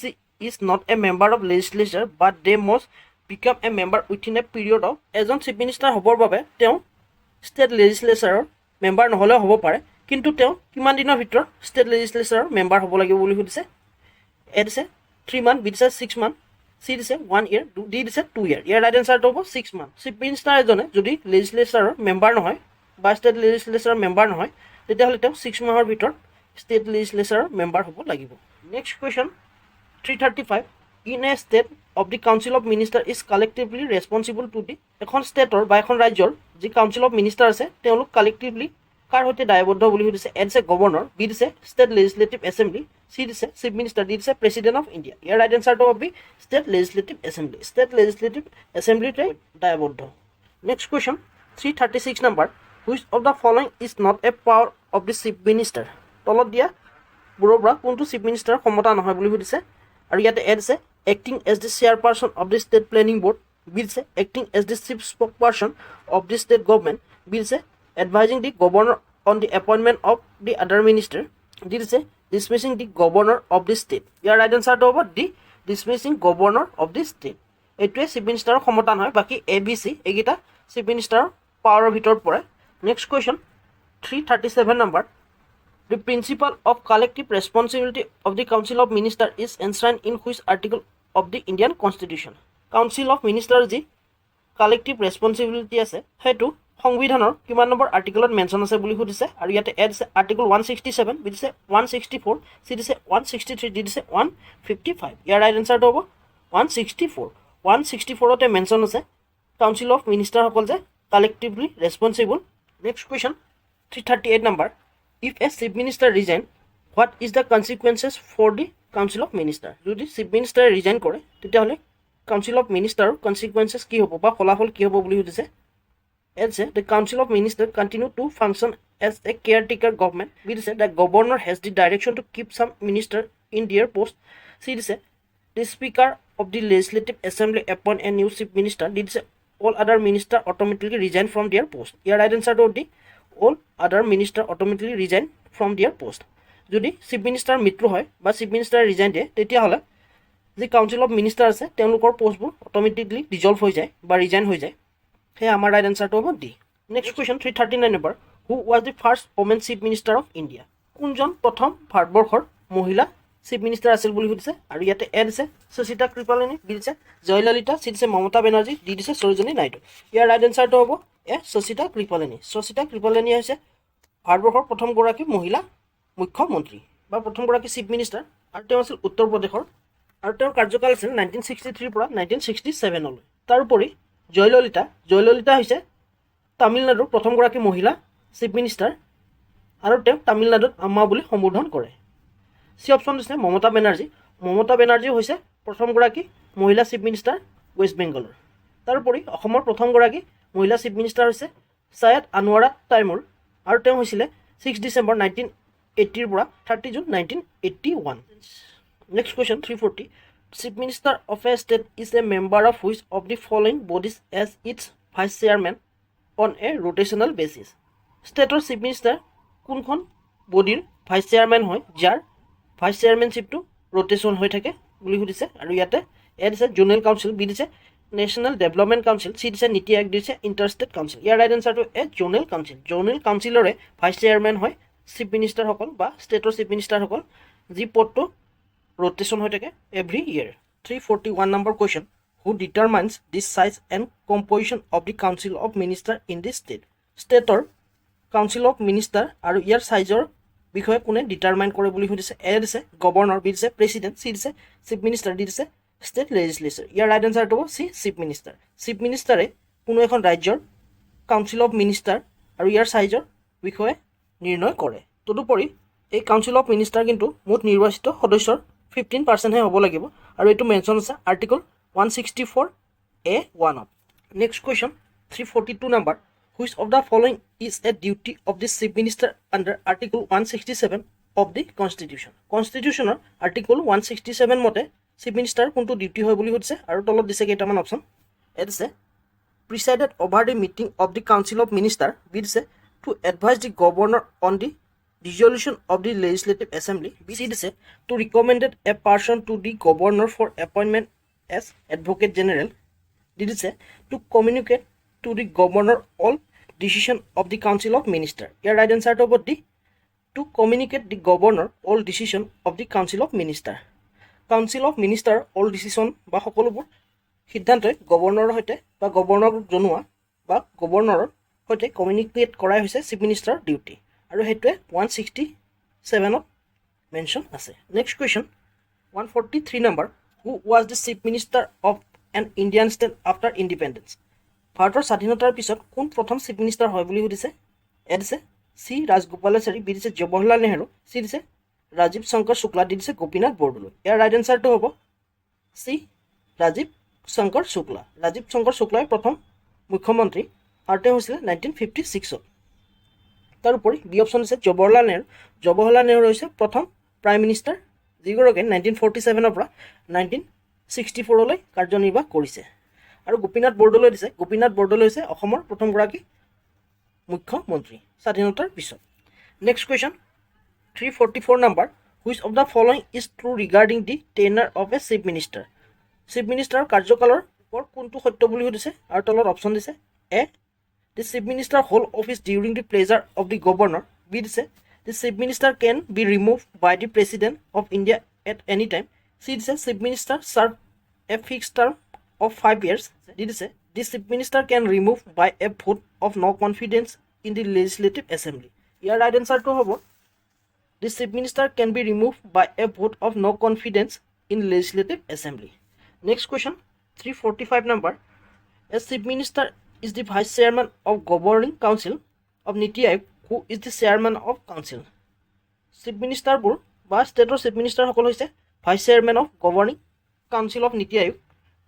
is not a member of legislature but they must become a member within a period of এজন chief minister হ'বৰ বাবে তেওঁ state লেজিছলেচাৰৰ member নহ'লেও হ'ব পাৰে কিন্তু তেওঁ কিমান দিনৰ ভিতৰত ষ্টেট লেজিছলেচাৰৰ মেম্বাৰ হ'ব লাগিব বুলি সুধিছে এ দিছে 3 মান্থ বি দিছে 6 মান্থ চি দিছে 1 year, ডি দিছে 2 year। ইয়াৰ ৰাইট এনচাৰটো হ'ব 6 month। চিফ মিনিষ্টাৰ এজনে যদি লেজিসলেচাৰৰ মেম্বাৰ নহয় বা ষ্টেট লেজিসলেচাৰৰ মেম্বাৰ নহয় তেতিয়াহ'লে তেওঁ 6 মাহৰ ভিতৰত ষ্টেট লেজিসলেচাৰৰ মেম্বাৰ হ'ব লাগিব। Next question 335 in a state of the council of minister is collectively responsible to the এখন ষ্টেটৰ বা এখন ৰাজ্যৰ যি কাউন্সিল অফ মিনিষ্টাৰ আছে তেওঁলোক কালেক্টিভলি কাৰ সৈতে দায়বদ্ধ বুলি সুধিছে। এ দিছে গভৰ্ণৰ, বি দিছে ষ্টেট লেজিসলেটিভ এছেম্বলি, চি দিছে চিফ মিনিষ্টাৰ, ডি দিছে প্ৰেচিডেণ্ট অফ ইণ্ডিয়া। ইয়াৰ ৰাইট এনচাৰটো হ'ব state legislative assembly. State legislative এছেম্বলিতে দায়বদ্ধ। Next question 336 number which of the following is not a power of the chief minister. তলত দিয়া বোৰৰ পৰা কোনটো চিফ মিনিষ্টাৰৰ ক্ষমতা নহয় বুলি সুধিছে আৰু ইয়াতে এ দিছে acting as the chairperson of the state planning board, B দিছে acting as the chief spokesperson of the state government, B দিছে advising the governor on the appointment of the other minister, D is dismissing the governor of the state. Your right answer to D, dismissing governor of the state. এইটোৱে chief মিনিষ্টাৰৰ ক্ষমতা নহয়, বাকী A B C এইকেইটা chief মিনিষ্টাৰৰ পাৱাৰৰ ভিতৰত পৰে। Next question 337 number The principle of collective responsibility of the Council of Ministers is enshrined in which article of the Indian Constitution? Council of Ministers যি collective responsibility আছে সেইটো সংবিধানৰ কিমান number আৰ্টিকলত mention আছে বুলি সুধিছে আৰু ইয়াতে এ দিছে আৰ্টিকল 167, বি দিছে 164, চি দিছে 163, ডি দিছে 155। ইয়াৰ ৰাইট এনচাৰটো হ'ব 164। 164তে মেনশ্যন আছে কাউন্সিল অফ মিনিষ্টাৰসকল যে collectively responsible. Next question 338 number if a chief minister resign what is the consequences for the council of minister. যদি চিফ মিনিষ্টাৰে ৰিজাইন কৰে তেতিয়াহ'লে কাউন্সিল অফ মিনিষ্টাৰৰ কনচিকুৱেঞ্চেছ কি হ'ব বা ফলাফল কি হ'ব বুলি সুধিছে। এছে the council of minister continue to function as a caretaker government, B দিছে the governor has the direction to keep some minister in their post, C দিছে the speaker of the legislative assembly appoint a new chief minister, D দিছে all other minister automatically resign from their post. ইয়াৰ right এনচাৰটো D all other minister automatically resign from their post. যদি chief minister মৃত্যু হয় বা chief মিনিষ্টাৰে resign দিয়ে তেতিয়াহ'লে যি কাউন্সিল অফ মিনিষ্টাৰ আছে তেওঁলোকৰ পোষ্টবোৰ অট'মেটিকলি ডিজলভ হৈ যায় বা ৰিজাইন হৈ যায়। সেয়া আমাৰ ৰাইট এনচাৰটো হ'ব D. Next question 339 number who was the first women chief minister of India. কোনজন প্ৰথম ভাৰতবৰ্ষৰ মহিলা চিফ মিনিষ্টাৰ আছিল বুলি সুধিছে আৰু ইয়াতে এ দিছে সুচিতা কৃপালিনী, বি দিছে জয়ললিতা, চি দিছে মমতা বেনাৰ্জী, ডি দিছে সৰোজিনী নাইডু। ইয়াৰ ৰাইট এনচাৰটো হ'ব এ সুচিতা কৃপালিনী। সুচিতা কৃপালিনী হৈছে ভাৰতবৰ্ষৰ প্ৰথমগৰাকী মহিলা মুখ্যমন্ত্ৰী বা প্ৰথমগৰাকী চিফ মিনিষ্টাৰ আৰু তেওঁ আছিল উত্তৰ প্ৰদেশৰ আৰু তেওঁৰ কাৰ্যকাল আছিল 1963 পৰা 1967লৈ। তাৰোপৰি জয়ললিতা হৈছে তামিলনাডুৰ প্ৰথমগৰাকী মহিলা চিফ মিনিষ্টাৰ আৰু তেওঁ তামিলনাডুত আম্মা বুলি সম্বোধন কৰে। চি অপশ্যন দিছে মমতা বেনাৰ্জী হৈছে প্ৰথমগৰাকী মহিলা চিফ মিনিষ্টাৰ ৱেষ্ট বেংগলৰ। তাৰোপৰি অসমৰ প্ৰথমগৰাকী মহিলা চিফ মিনিষ্টাৰ হৈছে ছায়েদ আনোৱাৰা তাইমুৰ আৰু তেওঁ হৈছিলে 6 ডিচেম্বৰ 1980 পৰা 30 June 1981। Next question 340 chief minister of a state is a member of which of the following bodies as its vice chairman on a rotational basis. ষ্টেটৰ চিফ মিনিষ্টাৰ কোনখন বডিৰ ভাইচ চেয়াৰমেন হয় যাৰ ভাইচ চেয়াৰমেনশ্বিপটো ৰোটেশ্যন হৈ থাকে বুলি সুধিছে আৰু ইয়াতে এ দিছে জোনেল কাউন্সিল, বি দিছে নেশ্যনেল ডেভেলপমেণ্ট কাউন্সিল, চি দিছে নীতি আয়োগ, দিছে ইণ্টাৰষ্টেট কাউন্সিল। ইয়াৰ ৰাইট এনচাৰটো এ জোনেল কাউন্সিল। জোনেল কাউন্সিলৰে ভাইচ চেয়াৰমেন হয় চিফ মিনিষ্টাৰসকল বা ষ্টেটৰ চিফ মিনিষ্টাৰসকল যি পদটো ৰোটেশ্যন হৈ থাকে every year. 341 number question who determines the size and composition of the council of minister in the state. ষ্টেটৰ কাউন্সিল অফ মিনিষ্টাৰ আৰু ইয়াৰ চাইজৰ বিষয়ে কোনে ডিটাৰমাইন কৰে বুলি সুধিছে। এ দিছে গভৰ্ণৰ, বি দিছে প্ৰেচিডেণ্ট, চি দিছে চিফ মিনিষ্টাৰ, ডি দিছে ষ্টেট লেজিসলেচাৰ। ইয়াৰ ৰাইট এনচাৰটো হ'ব চি চিফ মিনিষ্টাৰ। চিফ মিনিষ্টাৰে কোনো এখন ৰাজ্যৰ কাউন্সিল অফ মিনিষ্টাৰ আৰু ইয়াৰ চাইজৰ বিষয়ে নিৰ্ণয় কৰে। তদুপৰি এই কাউন্সিল অফ মিনিষ্টাৰ কিন্তু মুঠ নিৰ্বাচিত সদস্যৰ 15%হে হ'ব লাগিব আৰু এইটো মেনশ্যন আছে আৰ্টিকল 164A1 ত। Next question 342 number which of the following is a duty of the chief minister under article 167 of the constitution. কনষ্টিটিউশ্যনৰ আৰ্টিকল 167 মতে চিফ মিনিষ্টাৰ কোনটো ডিউটি হয় বুলি সুধিছে আৰু তলত দিছে কেইটামান অপশ্যন। এ দিছে presided over the meeting of the council of minister, B দিছে to advise the governor on the dissolution of the legislative assembly, C দিছে to recommended a person to the governor for appointment as advocate general, D দিছে to communicate to the governor all decision of the council of minister. Your right answer to D, to communicate the governor all decision of the council of minister. Council of minister all decision বা সকলোবোৰ সিদ্ধান্তই গভৰ্ণৰৰ সৈতে বা গভৰ্ণৰক জনোৱা বা গভৰ্ণৰৰ সৈতে communicate কৰাই হৈছে চিফ মিনিষ্টাৰৰ ডিউটি আৰু সেইটোৱে 167ত মেনশ্যন আছে। Next question 143 number, who was the chief minister of N Indian state after independence? ভাৰতৰ স্বাধীনতাৰ পিছত কোন প্ৰথম চিফ মিনিষ্টাৰ হয় বুলি সুধিছে। এ দিছে চি ৰাজগোপালাচাৰী, বি দিছে জৱাহৰলাল নেহৰু, চি দিছে ৰাজীৱ শংকৰ শুক্লা, দি দিছে গোপীনাথ বৰদলৈ। ইয়াৰ ৰাইট এনচাৰটো হ'ব চি ৰাজীৱ শংকৰ শুক্লা। ৰাজীৱ শংকৰ শুক্লাই প্ৰথম মুখ্যমন্ত্ৰী আৰু তেওঁ হৈছিলে 1956ত। তাৰোপৰি বি অপশ্যন দিছে জৱাহৰলাল নেহৰু। জৱাহৰলাল নেহৰু হৈছে প্ৰথম প্ৰাইম মিনিষ্টাৰ, যিগৰাকীয়ে 1947ৰ পৰা 1964লৈ কাৰ্যনিৰ্বাহ কৰিছে। আৰু গোপীনাথ বৰদলৈ দিছে, গোপীনাথ বৰদলৈ হৈছে অসমৰ প্ৰথমগৰাকী মুখ্যমন্ত্ৰী স্বাধীনতাৰ পিছত। Next question 344 number, which of the following is true regarding the tenure of a chief minister? Chief মিনিষ্টাৰৰ কাৰ্যকালৰ ওপৰত কোনটো সত্য বুলি সুধিছে আৰু তলত অপশ্যন দিছে A the chief minister hold office during the pleasure of the governor, B দিছে the chief minister can be remove by the president of India at any time, C দিছে chief minister serve a fixed term of 5 years, D দিছে the chief minister can remove by a vote of no confidence in the legislative assembly. ইয়াৰ right এনচাৰটো হ'ব D chief minister can be remove by a vote of no confidence in legislative assembly. Next question 345 number, a chief minister is the vice chairman of governing council of NITI Aayog, who is the chairman of council? Chief মিনিষ্টাৰবোৰ বা ষ্টেটৰ chief মিনিষ্টাৰসকল হৈছে vice chairman of governing council of NITI Aayog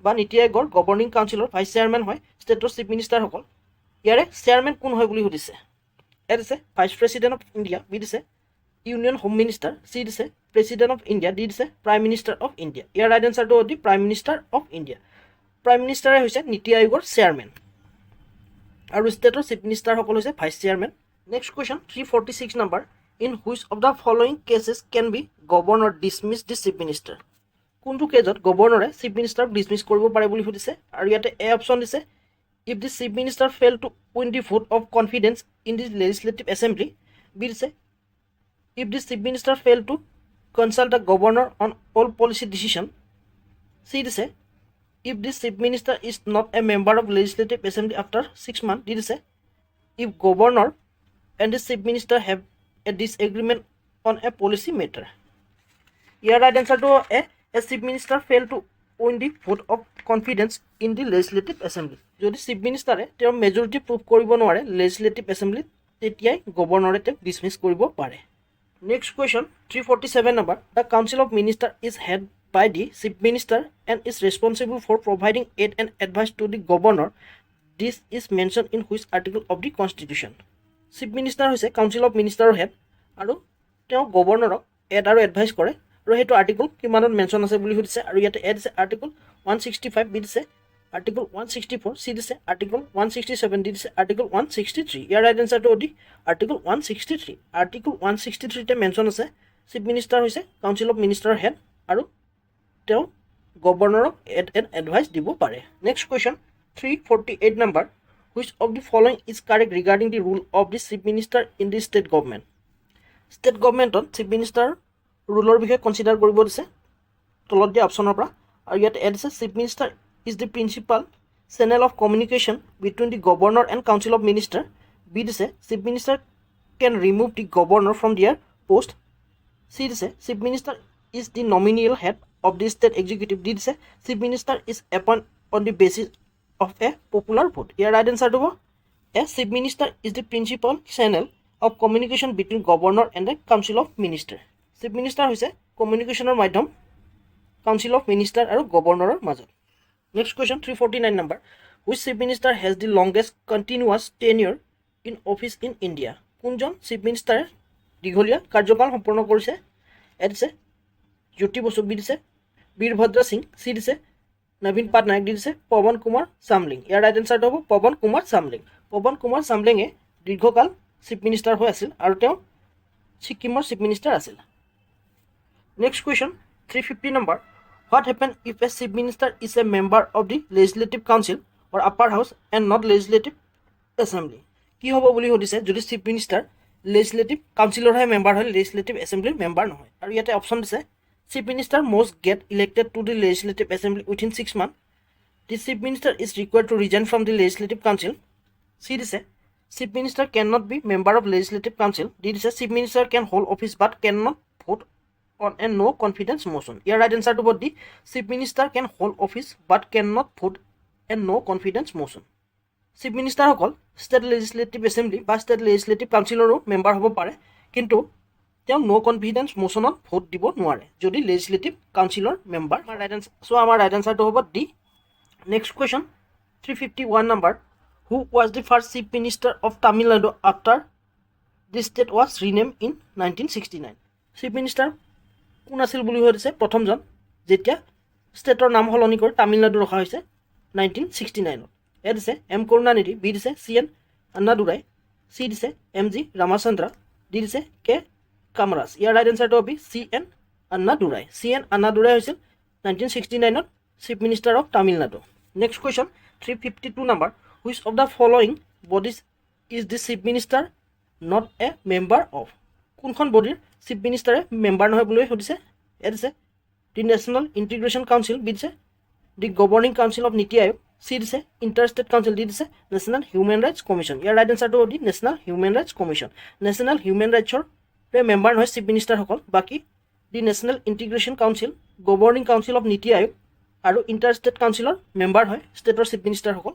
বা নীতি আয়োগৰ governing কাউন্সিলৰ vice chairman হয় ষ্টেটৰ chief মিনিষ্টাৰসকল। ইয়াৰে চেয়াৰমেন কোন হয় বুলি সুধিছে। এ দিছে vice president of India, B দিছে ইউনিয়ন হোম মিনিষ্টাৰ, চি দিছে প্ৰেচিডেণ্ট অফ ইণ্ডিয়া, দি দিছে প্ৰাইম মিনিষ্টাৰ অফ ইণ্ডিয়া। ইয়াৰ ৰাইট এনচাৰটো হ'ল prime minister of India. Prime মিনিষ্টাৰে হৈছে নীতি আয়োগৰ চেয়াৰমেন আৰু ষ্টেটৰ চিফ মিনিষ্টাৰসকল হৈছে vice chairman. Next question 346 number, in which of the following cases can be governor dismiss the chief minister? কোনটো কেজত গভৰ্ণৰে চিফ মিনিষ্টাৰক ডিছমিছ কৰিব পাৰে বুলি সুধিছে আৰু ইয়াতে এ অপশ্যন দিছে if the chief minister fail to win the vote of confidence in the legislative assembly, B দিছে if the chief minister fail to consult the governor on all policy decision, C দিছে if the chief minister is not a member of legislative assembly after 6 months, D দিছে if governor and the chief minister have a disagreement on a policy matter. ইয়াৰ right এনচাৰটো A chief minister fail to win the vote of confidence in the legislative assembly. যদি chief মিনিষ্টাৰে তেওঁৰ majority prove কৰিব নোৱাৰে legislative এছেম্বলিত, তেতিয়াই গভৰ্ণৰে তেওঁক dismiss কৰিব পাৰে। Next question 347 number, the council of minister is head by the chief minister and is responsible for providing aid and advice to the governor, this is mention in which article of the constitution? Chief minister হৈছে council of মিনিষ্টাৰৰ head আৰু তেওঁ গভৰ্ণৰক add আৰু advice কৰে আৰু সেইটো article কিমানত মেনশ্যন আছে বুলি সুধিছে আৰু ইয়াতে এ দিছে আৰ্টিকল 165, বি দিছে আৰ্টিকল 164, চি দিছে আৰ্টিকল 167, দি দিছে আৰ্টিকল 163। ইয়াৰ ৰাইট এনচাৰটো অতি আৰ্টিকল 163। আৰ্টিকল 163তে মেনশ্যন আছে চিফ মিনিষ্টাৰ হৈছে কাউন্সিল অফ মিনিষ্টাৰৰ হেড আৰু তেওঁ গভৰ্ণৰক এড এণ্ড এডভাইচ দিব পাৰে। Next question 348 number, which of the following is correct regarding the rule of the chief minister in the state government? State গভৰ্ণমেণ্টত চিফ মিনিষ্টাৰ ৰুলৰ বিষয়ে কনচিডাৰ কৰিব দিছে তলত দিয়া অপশ্যনৰ পৰা আৰু ইয়াতে এড দিছে chief minister is the principal channel of communication between the governor and council of minister, B দিছে chief minister can remove the governor from their post, C দিছে chief minister is the nominal head of the state executive, D দিছে chief minister is appoint on the basis of a popular vote. ইয়াৰ right এনচাৰটো হ'ব A chief minister is the principal channel of communication between governor and the council of minister. Chief minister হৈছে কমিউনিকেশ্যনৰ মাধ্যম council of minister আৰু গভৰ্ণৰৰ মাজত। Next question 349 number, which chief minister has the longest continuous tenure in office in India? কোনজন chief মিনিষ্টাৰে দীঘলীয়া কাৰ্যকাল সম্পূৰ্ণ কৰিছে? এ দিছে জ্যোতি বসু, বি দিছে বীৰভদ্ৰ সিং, চি দিছে নবীন পাটনায়ক, দি দিছে পৱন কুমাৰ চামলিং। ইয়াৰ ৰাইট এনচাৰটো হ'ব পৱন কুমাৰ চামলিং। পৱন কুমাৰ চামলিঙে দীৰ্ঘকাল চিফ মিনিষ্টাৰ হৈ আছিল আৰু তেওঁ ছিকিমৰ চিফ মিনিষ্টাৰ আছিল। Next question 350 number, what happen if a chief minister is a member of the legislative council or upper house and not legislative assembly? কি হ'ব বুলি সুধিছে যদি চিফ মিনিষ্টাৰ লেজিছলেটিভ কাউন্সিলৰহে মেম্বাৰ হয়, লেজিছলেটিভ এছেম্বলিৰ মেম্বাৰ নহয় আৰু ইয়াতে অপশ্যন দিছে Chief Minister must get elected to the Legislative Assembly within 6 months. The Chief Minister is required to resign from the Legislative Council. C দিছে Chief Minister cannot be member of Legislative Council. D দিছে Chief Minister can hold office but cannot vote on a no confidence motion. Your right answer to what D. Chief Minister can hold office but cannot vote a no confidence motion. Chief Minister সকল State Legislative Assembly বা State Legislative Councilৰো member হ'ব পাৰে, কিন্তু তেওঁ নো confidence মোশনত vote দিব নোৱাৰে যদি legislative কাউন্সিলৰ member. আমাৰ ৰাইট আনসাৰটো হ'ব D. Next question 351 number, who was the first chief minister of Tamil Nadu after the state was rename in 1969? Chief minister কোন আছিল বুলি সুধিছে প্ৰথমজন যেতিয়া ষ্টেটৰ নাম সলনি কৰি তামিলনাডু ৰখা হৈছে 1969ত। এ দিছে এম কৰুণানিধি, বি দিছে চি এন আন্নাদুৰাই, চি দিছে এম জি ৰামাচন্দ্ৰ, ডি দিছে কে কামৰাজ। ইয়াৰ ৰাইট এনচাৰটো হ'ব C N Annadurai. C N Annadurai হৈছিল 1969ত chief minister of Tamil Nadu. Next question 352 number, which of the following bodies is the chief minister not a member of? কোনখন বডিৰ chief মিনিষ্টাৰে member নহয় বুলি সুধিছে? এ দিছে the national integration council, B দিছে the governing council of NITI Aayog, C দিছে inter state council, D দিছে national human rights commission. ইয়াৰ ৰাইট এনচাৰটো হ'ব the national human rights commission. National human ৰাইটছৰ মেম্বাৰ নহয় চিফ মিনিষ্টাৰসকল, বাকী the national integration council, governing council of NITI Aayog আৰু ইণ্টাৰ ষ্টেট কাউন্সিলৰ মেম্বাৰ হয় ষ্টেটৰ চিফ মিনিষ্টাৰসকল,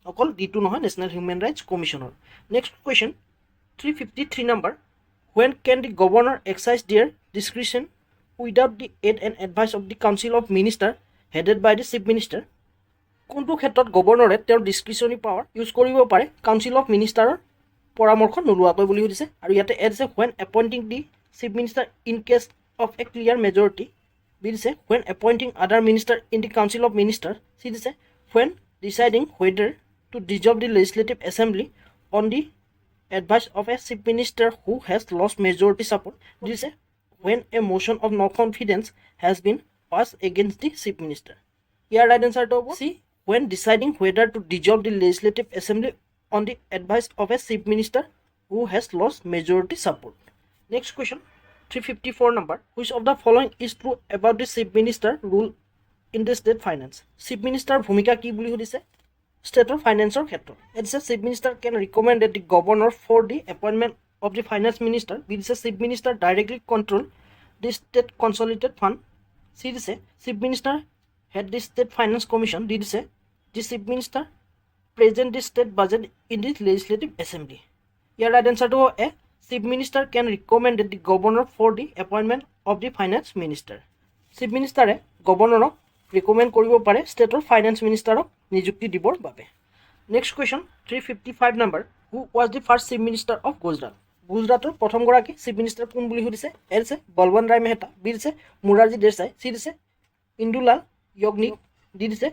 অকল ডিটো নহয় নেশ্যনেল হিউমেন ৰাইটছ কমিশ্যনৰ। Next question 353 number, when can the governor exercise their discretion without the aid and advice of the council of minister headed by the chief minister? কোনটো ক্ষেত্ৰত গভৰ্ণৰে তেওঁৰ ডিছক্ৰিশ্যনাৰী power use কৰিব পাৰে council of মিনিষ্টাৰৰ পৰামৰ্শ নোলোৱাকৈ বুলি সুধিছে? আৰু ইয়াতে এড আছে when appointing the chief minister in case of a clear majority, B দিছে when appointing other minister in the council of minister, C দিছে when deciding whether to dissolve the legislative assembly on the advice of a chief minister who has lost majority support, D দিছে when a motion of no confidence has been passed against the chief minister. ইয়াৰ right এনচাৰটো হ'ব C when deciding whether to dissolve the legislative assembly on the advice of a chief minister who has lost majority support. Next question 354 number, which of the following is true about the chief minister rule in the state finance? Chief minister ভূমিকা কি বুলি সুধিছে ষ্টেটৰ ফাইনেন্সৰ ক্ষেত্ৰত? A দিছে chief minister can recommend the governor for the appointment of the finance minister, B দিছে chief minister directly control the state consolidated fund, C দিছে chief minister head the state finance commission, D দিছে the chief minister present the state budget in the legislative assembly. ইয়াৰ right এনচাৰটো হ'ব A chief minister can recommend the governor for the appointment of the finance minister. Chief মিনিষ্টাৰে গভৰ্ণৰক recommend কৰিব পাৰে ষ্টেটৰ finance মিনিষ্টাৰক নিযুক্তি দিবৰ বাবে। Next question 355 number, who was the first chief minister of Gujarat? গুজৰাটৰ প্ৰথমগৰাকী চিফ মিনিষ্টাৰ কোন বুলি সুধিছে? এ দিছে বলৱন্ত ৰায় মেহতা, বি দিছে মোৰাৰজী দেশাই, চি দিছে ইন্দুলাল য়াগ্নিক, ডি দিছে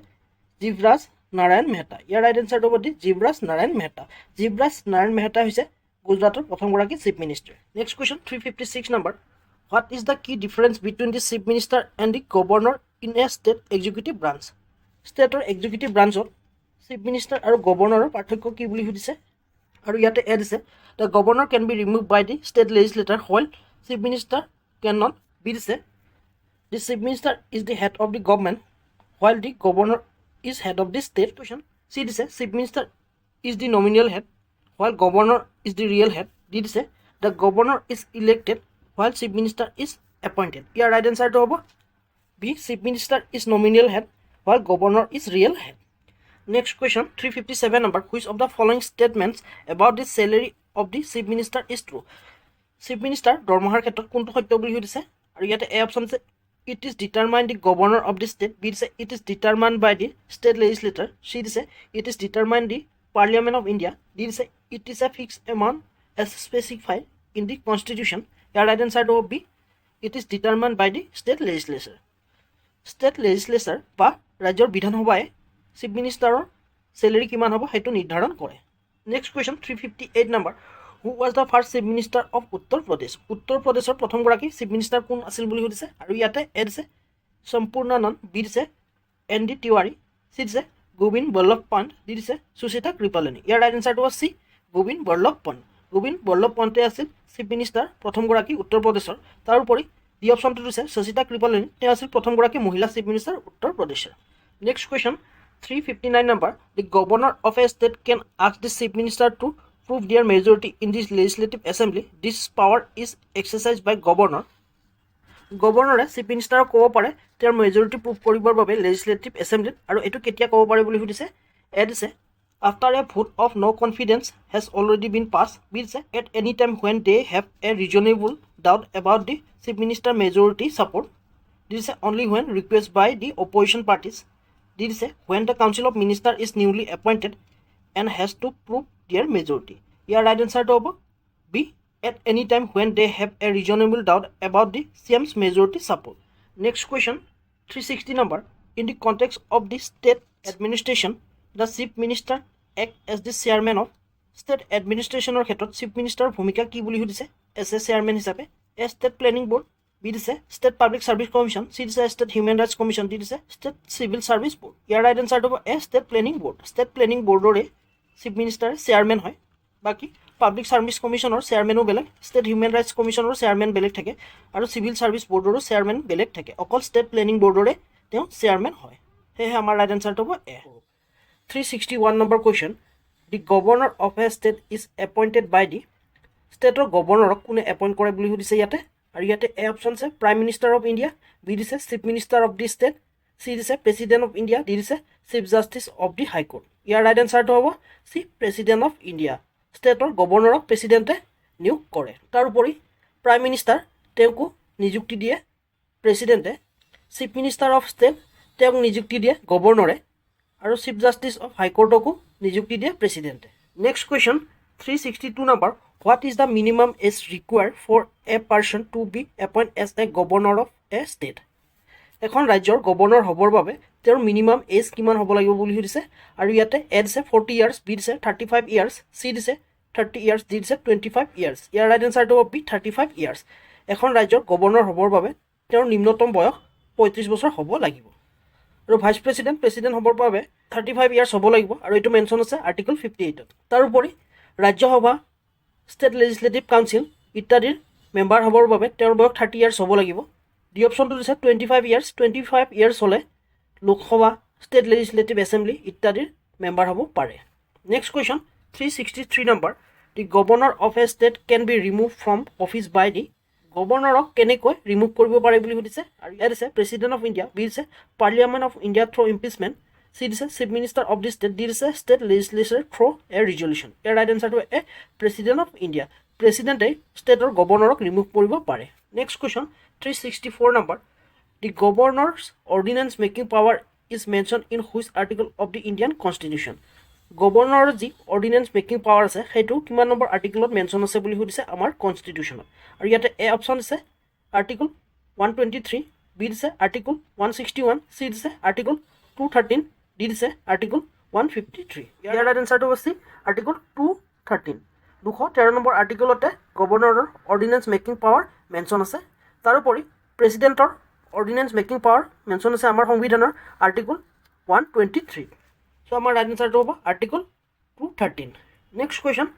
জীৱৰাজ নাৰায়ণ মেহতা। ইয়াৰ ৰাইট এনচাৰটো হ'ব দি জীৱৰাজ নাৰায়ণ মেহতা। জীৱৰাজ নাৰায়ণ মেহতা হৈছে গুজৰাটৰ প্ৰথমগৰাকী chief minister. Next question 356 number, what is the key difference between the chief minister and the governor in a state executive branch? ষ্টেটৰ এক্সিকিউটিভ ব্ৰাঞ্চত চিফ মিনিষ্টাৰ আৰু গভৰ্ণৰৰ পাৰ্থক্য কি বুলি সুধিছে? আৰু ইয়াতে এড আছে the governor can be remove by the state legislature while chief minister can not, B দিছে the chief minister is the head of the government while the governor is head of the state. Question C দিছে chief minister is the nominal head while governor is the real head, D দিছে the governor is elected while chief minister is appointed. ইয়াৰ right এনচাৰটো হ'ব B chief minister is nominal head while governor is real head. Next question 357 number, which of the following statements about the salary of the chief minister is true? Chief minister দৰমহাৰ ক্ষেত্ৰত কোনটো সত্য বুলি সুধিছে? আৰু ইয়াতে এ অপশ্যন আছে it is determined the governor of the state, b দিছে it is determined by the state legislature, c দিছে it is determined the parliament of India, d দিছে it is a fixed amount as specified in the constitution. ইয়াৰ right এনচাৰটো হ'ব B it is determined by the state legislature. State legislature বা ৰাজ্যৰ বিধানসভাই chief মিনিষ্টাৰৰ celery কিমান হ'ব সেইটো নিৰ্ধাৰণ কৰে। Next question 358 number, who was the first chief minister of Uttar Pradesh? উত্তৰ প্ৰদেশৰ প্ৰথমগৰাকী চিফ মিনিষ্টাৰ কোন আছিল বুলি সুধিছে? আৰু ইয়াতে এ দিছে সম্পূৰ্ণানন্দ, বি দিছে এন ডি তিৱাৰী, চি দিছে গোবিন্দ বল্লভ পন্ত, ডি দিছে সুচিতা কৃপালিনী। ইয়াৰ ৰাইট এনচাৰটো হ'ব চি গোবিন্দ বল্লভ পন্ত। গোবিন্দ বল্লভ পন্তে আছিল চিফ মিনিষ্টাৰ প্ৰথমগৰাকী উত্তৰ প্ৰদেশৰ। তাৰোপৰি ডি অপশ্যনটো দিছে শশিতা কৃপলানী, তেওঁ আছিল প্ৰথমগৰাকী মহিলা চিফ মিনিষ্টাৰ উত্তৰ প্ৰদেশৰ। Next question 359 number, the governor of a state can ask the chief minister to prove their majority in this legislative assembly. This power is exercised by governor. গভৰ্ণৰে চিফ মিনিষ্টাৰক ক'ব পাৰে তেওঁৰ মেজৰিটি প্ৰুভ কৰিবৰ বাবে legislative এছেম্বলিত, আৰু এইটো কেতিয়া ক'ব পাৰে বুলি সুধিছে। এ দিছে after a vote of no' confidence has already been pass, B দিছে at any time when they have a reasonable doubt about the chief minister majority support, D দিছে only when request by the opposition parties, D দিছে when the council of minister is newly appointed and has to prove their majority. ইয়াৰ right এনচাৰটো হ'ব B, at any time when they have a reasonable doubt about the CM's majority support. Next question 360 number, in the context of the state administration the chief minister act as the chairman of state administration or ক্ষেত্ৰত chief minister ভূমিকা কি বুলি সুধিছে। as a chairman হিচাপে a state planning board, B দিছে state public service commission, C দিছে state human rights commission, D দিছে state civil service board। ইয়াৰ ৰাইট এনচাৰটো হ'ব a state planning board। state planning boardৰে chief minister chairman হয়। বাকি public service কমিশনৰ চেয়াৰমেনো বেলেগ, state human rights কমিশনৰ chairman বেলেগ থাকে, আৰু চিভিল সাৰ্ভিস বৰ্ডৰো চেয়াৰমেন বেলেগ থাকে। অকল ষ্টেট প্লেনিং বৰ্ডৰে তেওঁ চেয়াৰমেন হয়। সেয়েহে আমাৰ ৰাইট এনচাৰটো হ'ব A. 361 number question, the governor of a state is appointed by the, ষ্টেটৰ গভৰ্ণৰক কোনে এপইণ্ট কৰে বুলি সুধিছে ইয়াতে, আৰু ইয়াতে এ অপশ্যন আছে prime minister of India, B দিছে chief minister of the state, C দিছে প্ৰেচিডেণ্ট অফ ইণ্ডিয়া, ডি দিছে chief justice of the high court. ইয়াৰ ৰাইট এনচাৰটো হ'ব চি, প্ৰেচিডেণ্ট অফ ইণ্ডিয়া। ষ্টেটৰ গভৰ্ণৰক প্ৰেচিডেণ্টে নিয়োগ কৰে। তাৰোপৰি প্ৰাইম মিনিষ্টাৰ তেওঁকো নিযুক্তি দিয়ে প্ৰেচিডেণ্টে, চিফ মিনিষ্টাৰ অফ ষ্টেট তেওঁক নিযুক্তি দিয়ে গভৰ্ণৰে, আৰু চিফ জাষ্টিছ অফ হাইকোৰ্টকো নিযুক্তি দিয়ে প্ৰেচিডেণ্টে। Next question 362 number, what is the minimum age required for a person to be appoint as a governor of a state. এখন ৰাজ্যৰ গভৰ্ণৰ হ'বৰ বাবে তেওঁৰ মিনিমাম এজ কিমান হ'ব লাগিব বুলি সুধিছে, আৰু ইয়াতে এ দিছে 40 ইয়াৰ্ছ, বি দিছে 35 ইয়াৰ্ছ, চি দিছে 30 ইয়াৰ্ছ, ডি দিছে 25 ইয়াৰ্ছ। ইয়াৰ ৰাইট এনচাৰটো হ'ব বি, 35 ইয়াৰ্ছ। এখন ৰাজ্যৰ গভৰ্ণৰ হ'বৰ বাবে তেওঁৰ নিম্নতম বয়স 35 বছৰ হ'ব লাগিব, আৰু ভাইচ প্ৰেচিডেণ্ট হ'বৰ বাবে 35 ইয়াৰ্ছ হ'ব লাগিব, আৰু এইটো মেনশ্যন আছে আৰ্টিকল 58ত। তাৰোপৰি ৰাজ্যসভা, ষ্টেট লেজিসলেটিভ কাউন্সিল ইত্যাদিৰ মেম্বাৰ হ'বৰ বাবে তেওঁৰ বয়স 30 ইয়াৰ্ছ হ'ব লাগিব। ডি অপশ্যনটো দিছে 25 ইয়াৰ্ছ। 25 ইয়াৰ্ছ হ'লে লোকসভা, ষ্টেট লেজিসলেটিভ এছেম্বলি ইত্যাদিৰ মেম্বাৰ হ'ব পাৰে। Next question 363 number, the governor of a state can be remove from office by the, গভৰ্ণৰক কেনেকৈ ৰিমুভ কৰিব পাৰে বুলি সুধিছে, আৰু ইয়াত দিছে প্ৰেচিডেণ্ট অফ ইণ্ডিয়া, বি দিছে parliament of India through impeachment, C দিছে chief minister of the state, D দিছে state legislature through a resolution. ইয়াৰ ৰাইট এনচাৰটো এ, প্ৰেচিডেণ্ট অফ ইণ্ডিয়া। প্ৰেচিডেণ্টে ষ্টেটৰ গভৰ্ণৰক ৰিমুভ কৰিব পাৰে। Next question 364 number, the governor's ordinance making power is mention in which article of the Indian constitution. গভৰ্ণৰৰ যি ordinance making power আছে সেইটো কিমান নম্বৰ আৰ্টিকলত মেনশ্যন আছে বুলি সুধিছে আমাৰ কনষ্টিটিউশ্যনত, আৰু ইয়াতে এ অপশ্যন দিছে আৰ্টিকল 123, বি দিছে আৰ্টিকল 161, চি দিছে আৰ্টিকল 213, ডি দিছে আৰ্টিকল 153। ইয়াৰ ৰাইট এনচাৰটো হৈছে আৰ্টিকল 213। 213 নম্বৰ আৰ্টিকলতে গভৰ্ণৰৰ অৰ্ডিনেন্স মেকিং পাৱাৰ মেনশ্যন আছে। তাৰোপৰি প্ৰেচিডেণ্টৰ অৰ্ডিনেন্স মেকিং পাৱাৰ মেনশ্যন আছে আমাৰ সংবিধানৰ আৰ্টিকল 123। চ' আমাৰ ৰাইট এনচাৰটো হ'ব article 213। Next question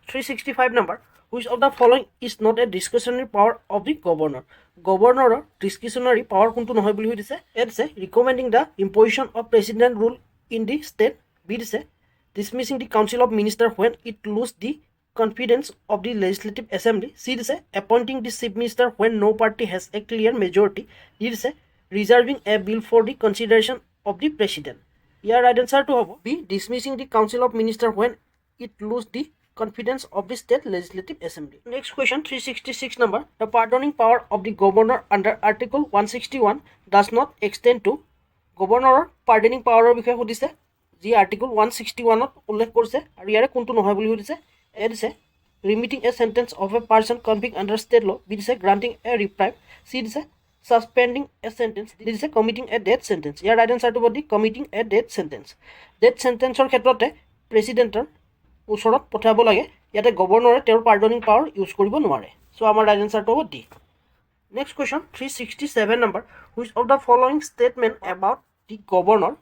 365 number, which of the following is not a discretionary power of the governor. গভৰ্ণৰৰ ডিছক্ৰিশ্যনাৰী পাৱাৰ কোনটো নহয় বুলি সুধিছে। এ দিছে recommending the imposition of president rule in the state, B দিছে dismissing the council of minister when it lose the confidence of the legislative assembly, C is appointing the chief minister when no party has a clear majority, D is reserving a bill for the consideration of the president. Here right answer to have B, dismissing the council of minister when it lose the confidence of the state legislative assembly. Next question 366 number, the pardoning power of the governor under article 161 does not extend to governor pardoning power বিষয়ে সুধিছে যি article 161 ত উল্লেখ কৰিছে আৰু ইয়াৰে কোনটো নহয় বুলি সুধিছে। It is limiting a sentence of a person convicted under state law, B is granting a reprieve, C is suspending a sentence, D is committing a death sentence. Here right answer to body committing a death sentence. Death sentence or ক্ষেত্ৰতে প্ৰেচিডেণ্টৰ ওচৰত পঠাব লাগে, ইয়াতে গভৰ্ণৰে তেওঁৰ পাৰ্ডনিং power use কৰিব নোৱাৰে। So আমাৰ right আনসাৰটো হ'ব D. Next question 367 number, which of the following statement about the governor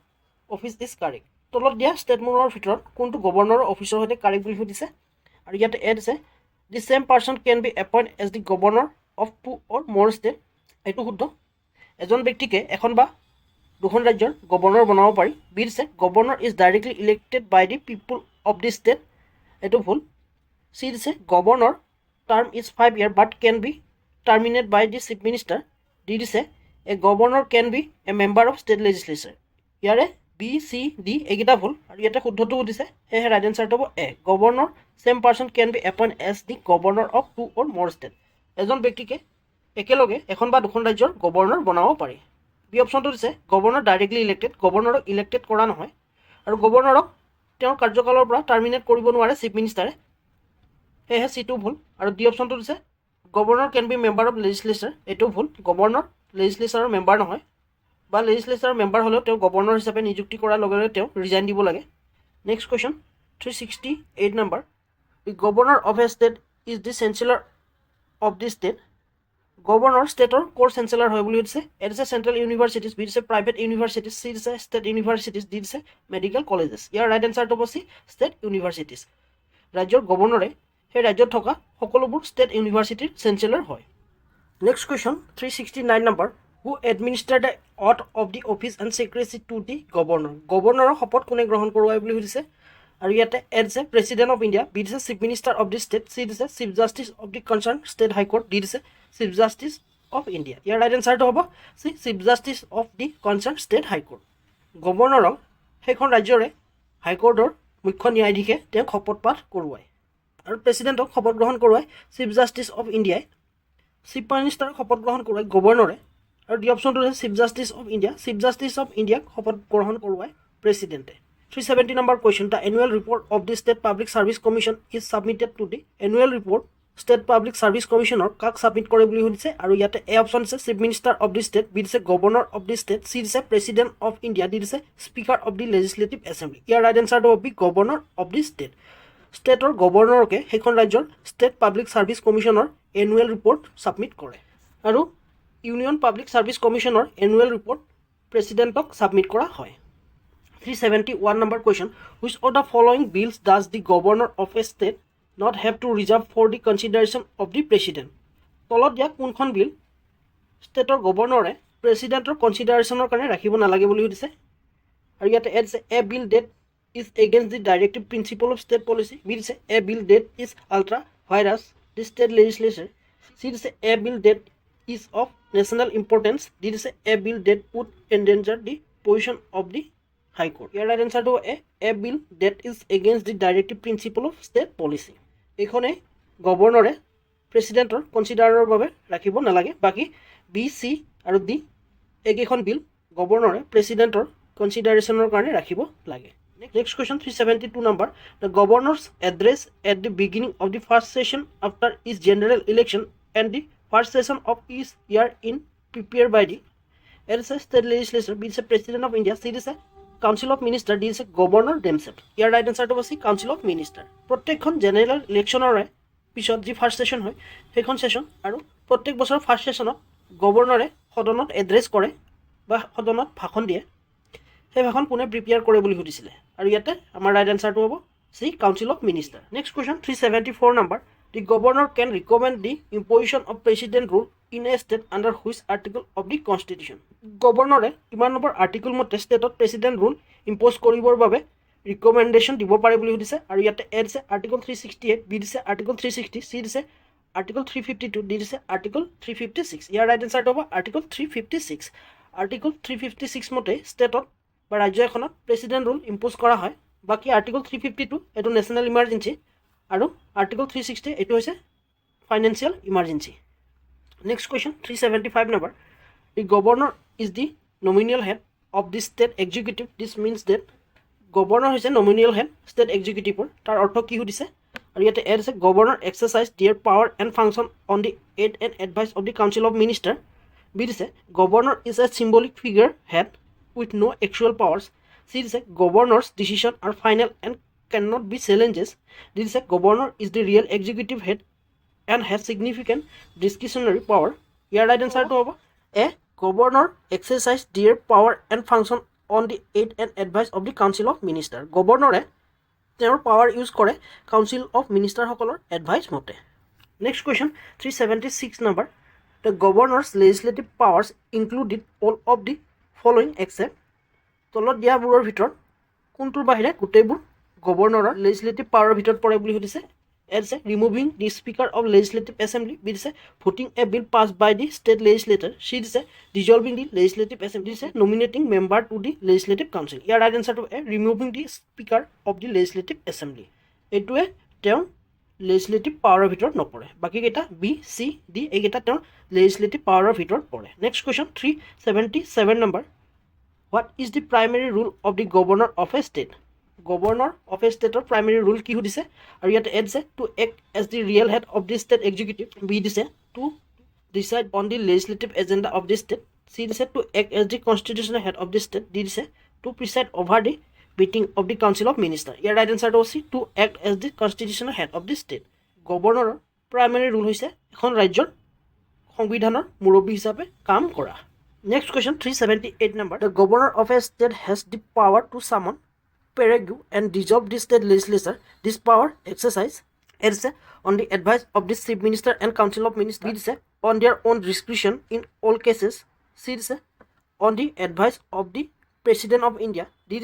office is correct? তলত দিয়া ষ্টেটমেণ্টৰ ভিতৰত কোনটো গভৰ্ণৰৰ অফিচৰ সৈতে কাৰেক্ট বুলি সুধিছে আৰু ইয়াতে এড আছে the same person can be appointed as the governor of two or more states এইটো শুদ্ধ। এজন ব্যক্তিকে এখন বা দুখন ৰাজ্যৰ গভৰ্ণৰ বনাব পাৰি। বি দিছে governor is directly elected by the people of the state, এইটো ভুল। চি দিছে governor term is 5 years but can be terminate by the chief minister. D দিছে A governor can be a member of state legislature. ইয়াৰে B C D এইকেইটা ভুল আৰু ইয়াতে শুদ্ধটো দিছে, সেয়েহে ৰাইট এনচাৰটো হ'ব A governor same person can be appoint as the governor of 2 or more state. এজন ব্যক্তিকে একেলগে এখন বা দুখন ৰাজ্যৰ গভৰ্ণৰ বনাব পাৰি। বি অপশ্যনটো দিছে গভৰ্ণৰ ডাইৰেক্টলি ইলেক্টেড, গভৰ্ণৰক ইলেক্টেড কৰা নহয় আৰু গভৰ্ণৰক তেওঁৰ কাৰ্যকালৰ পৰা টাৰ্মিনেট কৰিব নোৱাৰে চিফ মিনিষ্টাৰে, সেয়েহে চিটো ভুল। আৰু ডি অপশ্যনটো দিছে governor can be member of legislature, এইটো ভুল। গভৰ্ণৰ লেজিছলেচাৰৰ মেম্বাৰ নহয়, বা লেজিছলেচাৰৰ মেম্বাৰ হ'লেও তেওঁ গভৰ্ণৰ হিচাপে নিযুক্তি কৰাৰ লগে লগে তেওঁ ৰিজাইন দিব লাগে। Next question 368 number, the governor of a state is the chancellor of the state. Governor ষ্টেটৰ ক'ৰ চেঞ্চেলৰ হয় বুলি সুধিছে। এ দিছে চেণ্ট্ৰেল ইউনিভাৰ্চিটিজ, বি দিছে প্ৰাইভেট ইউনিভাৰ্চিটিজ, চি দিছে ষ্টেট ইউনিভাৰ্চিটিজ, ডি দিছে মেডিকেল কলেজেছ। ইয়াৰ ৰাইট এনচাৰটো হ'ব চি ষ্টেট ইউনিভাৰ্চিটিজ। ৰাজ্যৰ গভৰ্ণৰে সেই ৰাজ্যত থকা সকলোবোৰ ষ্টেট ইউনিভাৰ্চিটিৰ চেঞ্চেলৰ হয়। Next question 369 number, who administer the oath of the office and secretary to the governor. গভৰ্ণৰৰ শপত কোনে গ্ৰহণ কৰোৱাই বুলি সুধিছে আৰু ইয়াতে এ দিছে প্ৰেচিডেণ্ট অফ ইণ্ডিয়া, বি দিছে chief minister of the state, C দিছে chief justice of the concern state high court, D দিছে চিফ জাষ্টিছ অফ ইণ্ডিয়া। ইয়াৰ ৰাইট এনচাৰটো হ'ব C chief justice of the concern state high court. গভৰ্ণৰক সেইখন ৰাজ্যৰে হাইকোৰ্টৰ মুখ্য ন্যায়াধীশে তেওঁক শপত পাঠ কৰোৱায় আৰু প্ৰেচিডেণ্টক শপত গ্ৰহণ কৰোৱাই চিফ জাষ্টিছ অফ ইণ্ডিয়াই, চিফ মিনিষ্টাৰক শপত গ্ৰহণ কৰোৱাই গভৰ্ণৰে, আৰু ডি অপশ্যনটো হৈছে chief justice of India, chief justice of ইণ্ডিয়াক শপত গ্ৰহণ কৰোৱাই প্ৰেচিডেণ্টে। 370 number question, the annual report of the state public service commission is submitted to the. Annual report state public service কমিশ্যনৰ কাক ছাবমিট কৰে বুলি সুধিছে আৰু ইয়াতে এ অপশ্যন দিছে chief minister of the state, B দিছে governor of the state, C দিছে প্ৰেচিডেণ্ট অফ ইণ্ডিয়া, ডি দিছে speaker of the legislative assembly. ইয়াৰ ৰাইট এনচাৰটো হ'ব B governor of the state. ষ্টেটৰ গভৰ্ণৰকে সেইখন ৰাজ্যৰ ষ্টেট পাব্লিক ছাৰ্ভিচ কমিশ্যনৰ এনুৱেল ৰিপৰ্ট ছাবমিট কৰে আৰু ইউনিয়ন পাব্লিক ছাৰ্ভিচ কমিশ্যনৰ এনুৱেল ৰিপৰ্ট প্ৰেচিডেণ্টক ছাবমিট কৰা হয়। 371 number question, which of the following bills does the governor of a state not have to reserve for the consideration of the president. তলত দিয়া কোনখন বিল ষ্টেটৰ গভৰ্ণৰে প্ৰেচিডেণ্টৰ কনচিডাৰেশ্যনৰ কাৰণে ৰাখিব নালাগে বুলি সুধিছে আৰু ইয়াতে এ দিছে a bill that is against the directive principle of state policy, B দিছে a bill that is ultra vires the state legislature, C দিছে a bill that is of national importance, D দিছে a bill that would endanger the position of the high court. ইয়াৰ right এনচাৰটো a bill that is against the directive principle of state policy. এইখনেই গভৰ্ণৰে প্ৰেচিডেণ্টৰ কনচিডাৰৰ বাবে ৰাখিব নালাগে। বাকী বি চি আৰু ডি এইকেইখন বিল গভৰ্ণৰে প্ৰেচিডেণ্টৰ কনচিডাৰেশ্যনৰ কাৰণে ৰাখিব লাগে। Next question 372 number, the governor's address at the beginning of the first session after each general election and the first session of each year in prepare by the. A দিছে state legislature, B দিছে president of India, C দিছে council of minister, D দিছে governor themselves. ইয়াৰ right এনচাৰটো হৈছে council of minister. প্ৰত্যেকখন general ইলেকশ্যনৰে পিছত যি ফাৰ্ষ্ট ছেশ্যন হয় সেইখন ছেশ্যন আৰু প্ৰত্যেক বছৰ ফাৰ্ষ্ট ছেশ্যনত গভৰ্ণৰে সদনত এড্ৰেছ কৰে বা সদনত ভাষণ দিয়ে। সেই ভাষণ কোনে প্ৰিপেয়াৰ কৰে বুলি সুধিছিলে আৰু ইয়াতে আমাৰ ৰাইট এনচাৰটো হ'ব C council of minister. Next question 374 number, the governor can recommend the imposition of president rule in a state under which article of the constitution. গভৰ্ণৰে কিমান নম্বৰ আৰ্টিকল মতে ষ্টেটত প্ৰেচিডেণ্ট ৰুল ইম্প'জ কৰিবৰ বাবে recommendation দিব পাৰে বুলি সুধিছে আৰু ইয়াতে এ দিছে আৰ্টিকল 368, বি দিছে আৰ্টিকল 360, চি দিছে আৰ্টিকল 352, ডি দিছে আৰ্টিকল 356। ইয়াৰ ৰাইট এনচাৰটো হ'ব আৰ্টিকল 356। আৰ্টিকল 356 মতে ষ্টেটত বা ৰাজ্য এখনত প্ৰেচিডেণ্ট ৰুল ইম্প'জ কৰা হয়। বাকী আৰ্টিকল 352 এইটো নেশ্যনেল ইমাৰ্জেঞ্চি আৰু আৰ্টিকল 360 এইটো হৈছে financial emergency. Next question 375 number, the governor is the nominal head of the state executive, this means that. Governor হৈছে নমিনিয়েল হেড ষ্টেট এক্সিকিউটিভৰ, তাৰ অৰ্থ কি সুধিছে আৰু ইয়াতে এড আছে governor exercise their power and function on the aid and advice of the council of minister, B দিছে governor is a symbolic figure head with no actual powers, C dice governor's decision are final and cannot be challenges, D dice governor is the real executive head and has significant discretionary power. Your right answer to hobo a governor exercise their power and function on the aid and advice of the council of minister. Governor their power use kore council of minister hokolor advice mote. Next question 376 number, The governor's legislative powers included all of the following except তলত দিয়াবোৰৰ ভিতৰত কোনটোৰ বাহিৰে গোটেইবোৰ গভৰ্ণৰৰ legislative পাৱাৰৰ ভিতৰত পৰে বুলি সুধিছে A দিছে removing the speaker of legislative assembly B দিছে voting a bill pass by the state legislature C দিছে ডিজলভিং দি লেজিসলেটিভ এছেম্বলি দিছে nominating member to the legislative council ইয়াৰ ৰাইট এনসাৰটো A removing the speaker of the legislative assembly এইটোৱে তেওঁৰ legislative পাৱাৰৰ ভিতৰত নপৰে বাকি কেইটা বি সি ডি এইকেইটা তেওঁৰ লেজিসলেটিভ পাৱাৰৰ ভিতৰত পৰে next question 377 number What is the primary rule of the governor of a state? Governor of a state primary rule কি সুধিছে আৰু ইয়াতে এড আছে to act as the real head of the state executive B দিছে to decide on the legislative agenda of the state C দিছে to act as the constitutional head of the state D দিছে to preside over the meeting of the council of ministers ইয়াৰ right এনসাৰটো হৈছে to act as the constitutional head of the state গভৰ্ণৰৰ primary rule হৈছে এখন ৰাজ্যৰ সংবিধানৰ মুৰব্বী হিচাপে কাম কৰা Next question 378 number. The governor of a state has the power to summon, prorogue and dissolve the state legislature. This power exercise is on the advice of the chief minister and council of ministers on their own discretion in all cases. C on the advice of the president of India. D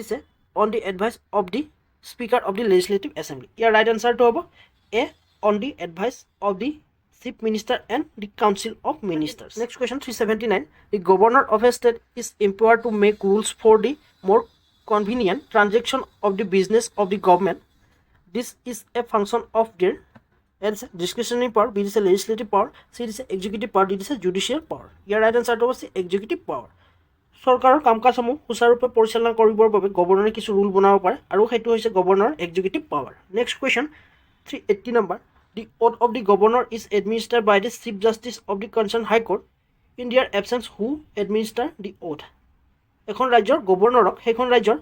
on the advice of the speaker of the legislative assembly. Your right answer to A on the advice of the chief minister and the council of ministers. Next question 379. The governor of a state is empowered to make rules for the more convenient transaction of the business of the government. This is a function of their discretionary power, B is a legislative power, C is a executive power, D is a judicial power. Your right answer was the executive power. চৰকাৰৰ কামকাজসমূহ সুচাৰুৰূপে পৰিচালনা কৰিবৰ বাবে গভৰ্ণৰে কিছু rule বনাব পাৰে আৰু সেইটো হৈছে গভৰ্ণৰৰ executive power next question 380 number The oath of the governor is administered by the Chief Justice of the concerned High Court. In their absence, who administer the oath? এখন ৰাজ্যৰ গভৰ্ণৰক সেইখন ৰাজ্যৰ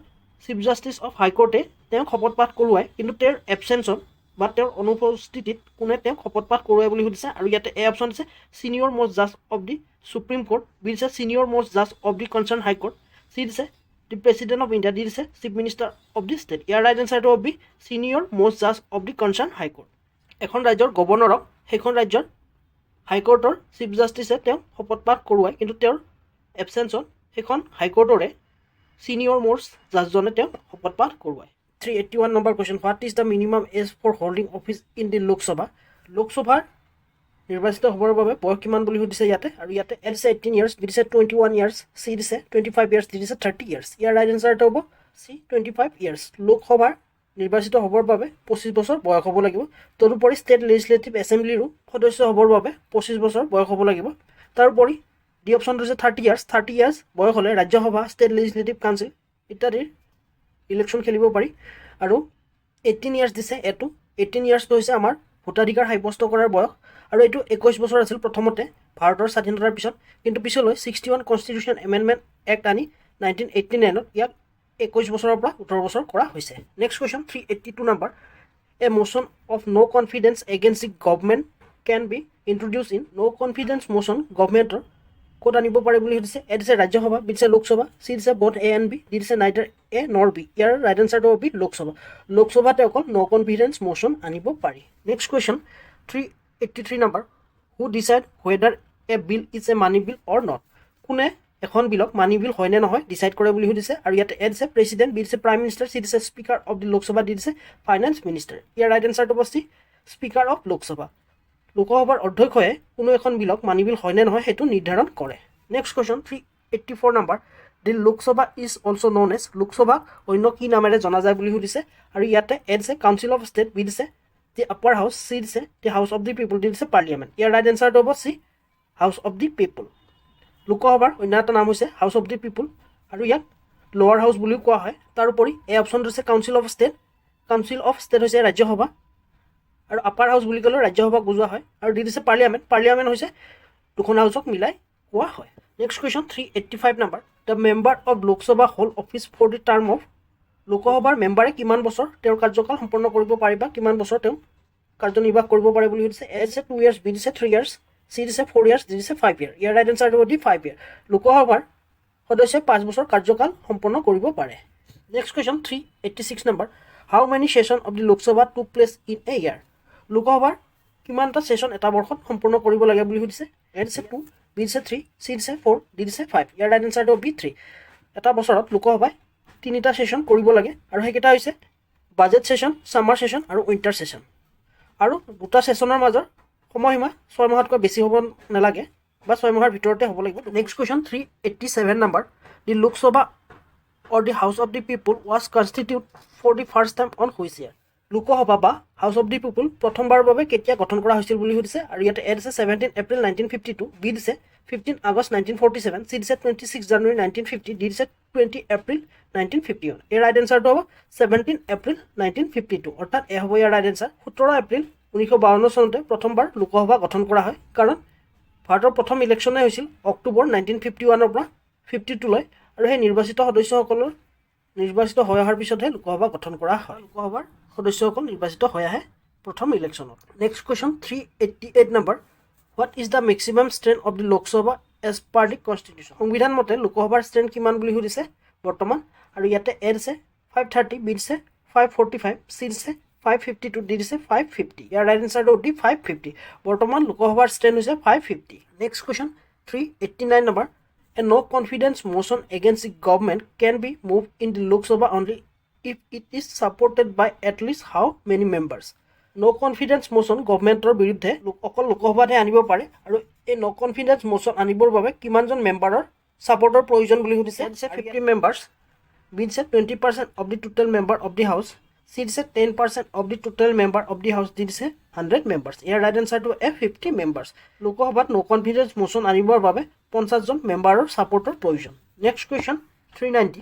চিফ জাষ্টিছ অফ হাইকোৰ্টে তেওঁক শপত পাঠ কৰোৱায় কিন্তু তেওঁৰ এবচেঞ্চত বা তেওঁৰ অনুপস্থিতিত কোনে তেওঁক শপত পাঠ কৰোৱায় বুলি সুধিছে আৰু ইয়াতে এ অপশ্যন দিছে চিনিয়ৰ মষ্ট জাজ of the supreme court B দিছে চিনিয়ৰ মষ্ট জাজ of the concern high court C দিছে the president of India D দিছে chief minister of the state ইয়াৰ ৰাইট এনচাৰটো হ'ব বি চিনিয়ৰ মষ্ট জাজ of the concern high court এখন ৰাজ্যৰ গভৰ্ণৰক সেইখন ৰাজ্যৰ হাইকোৰ্টৰ চিফ জাষ্টিছে তেওঁ শপত পাঠ কৰোৱায় কিন্তু তেওঁৰ এবচেঞ্চত সেইখন হাইকোৰ্টৰে চিনিয়ৰ মোষ্ট জাজজনে তেওঁ শপত পাঠ কৰোৱায় 381 number question what is the minimum age for holding office in the Lok Sabha লোকসভাৰ নিৰ্বাচিত হ'বৰ বাবে বয়স কিমান বুলি সুধিছে ইয়াতে আৰু ইয়াতে এ দিছে 18 ইয়াৰ্ছ বি দিছে 21 ইয়াৰ্ছ চি দিছে 25 ইয়াৰ্ছ ডি দিছে 30 ইয়াৰ্ছ ইয়াৰ ৰাইট এনচাৰটো হ'ব চি 25 ইয়াৰ্ছ লোকসভাৰ নিৰ্বাচিত হ'বৰ বাবে 25 বছৰ বয়স হ'ব লাগিব তদুপৰি ষ্টেট লেজিসলেটিভ এছেম্বলিৰো সদস্য হ'বৰ বাবে 25 বছৰ বয়স হ'ব লাগিব তাৰোপৰি ডি অপশ্যনটো হৈছে 30 ইয়াৰ্ছ বয়স হ'লে ৰাজ্যসভা ষ্টেট লেজিসলেটিভ কাউন্সিল ইত্যাদিৰ ইলেকশ্যন খেলিব পাৰি আৰু 18 ইয়াৰ্ছ দিছে এটো 18 ইয়াৰ্ছটো হৈছে আমাৰ ভোটাধিকাৰ সাব্যস্ত কৰাৰ বয়স আৰু এইটো 21 বছৰ আছিল প্ৰথমতে ভাৰতৰ স্বাধীনতাৰ পিছত কিন্তু পিছলৈ 61 কনষ্টিটিউশ্যন এমেণ্ডমেণ্ট এক্ট আনি 1989ত ইয়াক 21 বছৰৰ পৰা 18 বছৰ কৰা হৈছে next question 382 number a motion of no confidence against the government can be introduce in no confidence motion গভৰ্ণমেণ্টৰ ক'ত আনিব পাৰে বুলি সুধিছে এ দিছে ৰাজ্যসভা বি দিছে লোকসভা চি দিছে both A and B D দিছে neither A nor B year right এনচাৰটো হ'ব বি লোকসভাতে অকল নো কনফিডেন্স মোশ্যন আনিব পাৰি next question 383 number who decide whether a bill is a money bill or not কোনে এখন বিলক মানি বিল হয় নে নহয় ডিসাইড কৰে বুলি সুধিছে আৰু ইয়াতে এ দিছে প্ৰেচিডেণ্ট বি দিছে প্ৰাইম মিনিষ্টাৰ চি দিছে speaker of the Lok Sabha D দিছে ফাইনেন্স মিনিষ্টাৰ ইয়াৰ ৰাইট এনচাৰটো হ'ব চি স্পীকাৰ অফ লোকসভা লোকসভাৰ অধ্যক্ষই কোনো এখন বিলক মানি বিল হয় নে নহয় সেইটো নিৰ্ধাৰণ কৰে next question 384 number the Lok Sabha is also' known as Lok Sabha অন্য কি নামেৰে জনা যায় বুলি সুধিছে আৰু ইয়াতে এ দিছে কাউন্সিল অফ ষ্টেট বি দিছে দি আপাৰ হাউচ চি দিছে the house of the people D দিছে পাৰ্লিয়ামেণ্ট ইয়াৰ ৰাইট এনচাৰটো হ'ব C house of the people লোকসভাৰ অন্য এটা নাম হৈছে হাউচ অফ দি পিপল আৰু ইয়াক লোৱাৰ হাউচ বুলিও কোৱা হয় তাৰোপৰি এই অপশ্যনটো হৈছে কাউন্সিল অফ ষ্টেট হৈছে ৰাজ্যসভা আৰু আপাৰ হাউচ বুলি ক'লেও ৰাজ্যসভাক বুজোৱা হয় আৰু দি দিছে পাৰ্লিয়ামেণ্ট হৈছে দুখন হাউচক মিলাই কোৱা হয় next question 385 number the member of Lok Sabha hold office for the term of লোকসভাৰ মেম্বাৰে কিমান বছৰ তেওঁৰ কাৰ্যকাল সম্পন্ন কৰিব পাৰে বা কিমান বছৰ তেওঁ কাৰ্যনিৰ্বাহ কৰিব পাৰে বুলি সুধিছে এ দিছে 2 ইয়াৰ্ছ বি দিছে 3 ইয়াৰ্ছ চি দিছে 4 ইয়াৰ্ছ ডি দিছে 5 ইয়াৰ ইয়াৰ ৰাইট এনচাৰটো হ'ব 5 ইয়াৰ লোকসভাৰ সদস্যই 5 বছৰ কাৰ্যকাল সম্পন্ন কৰিব পাৰে next question 386 number how many session of the Lok Sabha took place in a ইয়াৰ লোকসভাৰ কিমানটা সেশ্যন এটা বৰ্ষত সম্পূৰ্ণ কৰিব লাগে বুলি সুধিছে এ দিছে 2, বি দিছে 3, চি দিছে 4, ডি দিছে 5। ইয়াৰ ৰাইট এনচাৰটো হ'ব B3। এটা বছৰত লোকসভাই 3টা ছেশ্যন কৰিব লাগে আৰু সেইকেইটা হৈছে বাজেট ছেশ্যন, ছামাৰ ছেশ্যন আৰু উইণ্টাৰ ছেশ্যন। আৰু দুটা ছেশ্যনৰ মাজৰ সময়সীমা 6 মাহতকৈ বেছি হ'ব নালাগে বা 6 মাহৰ ভিতৰতে হ'ব লাগিব। Next question 387 number, the Lok Sabha or the House of the People was constituted for the first time on which year? Lok Sabha বা হাউচ অফ দি পিপুল প্ৰথমবাৰৰ বাবে কেতিয়া গঠন কৰা হৈছিল বুলি সুধিছে আৰু ইয়াতে এ দিছে 17 এপ্ৰিল 1952, বি দিছে 15 আগষ্ট 1947, চি দিছে 26 জানুৱাৰী 1950, ডি দিছে 20 এপ্ৰিল 1951। এই ৰাইট এনচাৰটো হ'ব 17 এপ্ৰিল 1952, অৰ্থাৎ এ হ'ব ইয়াৰ ৰাইট এনচাৰ। 17 এপ্ৰিল 1952 চনতে প্ৰথমবাৰ লোকসভা গঠন কৰা হয়, কাৰণ ভাৰতৰ প্ৰথম ইলেকশ্যনেই হৈছিল অক্টোবৰ 1951 পৰা 52লৈ, আৰু সেই নিৰ্বাচিত সদস্যসকলৰ নিৰ্বাচিত হৈ অহাৰ পিছতহে লোকসভা গঠন কৰা হয়। লোকসভাৰ সদস্যসকল নিৰ্বাচিত হৈ আহে প্ৰথম ইলেকশ্যনত। Next question 388 number, what is the maximum strength of the Lok Sabha as per the constitution? সংবিধান মতে লোকসভাৰ ষ্ট্ৰেন্থ কিমান বুলি সুধিছে বৰ্তমান, আৰু ইয়াতে এ দিছে 530, বি দিছে 545, চি দিছে 552, ডি দিছে 550। ইয়াৰ ৰাইট এনচাৰটো অতি 550। বৰ্তমান লোকসভাৰ ষ্ট্ৰেন্থ হৈছে 550। Next question 389 number, a no confidence motion against the government can be moved in the Lok Sabha only if it is supported by at least how many members? No confidence motion গভৰ্ণমেণ্টৰ বিৰুদ্ধে অকল লোকসভাতহে আনিব পাৰে, আৰু এই no confidence motion আনিবৰ বাবে কিমানজন মেম্বাৰৰ ছাপৰ্টৰ প্ৰয়োজন বুলি সুধিছে। 50 মেম্বাৰ্ছ, বি দিছে 20% of the total member of the house, C দিছে 10% of the total member of the house, D দিছে 100 মেম্বাৰ্ছ। ইয়াৰ ৰাইট এনচাৰটো 50 মেম্বাৰ্ছ। লোকসভাত নো কনফিডেন্স মোশ্যন আনিবৰ বাবে 50জন মেম্বাৰৰ ছাপৰ্টৰ প্ৰয়োজন। Next question 390,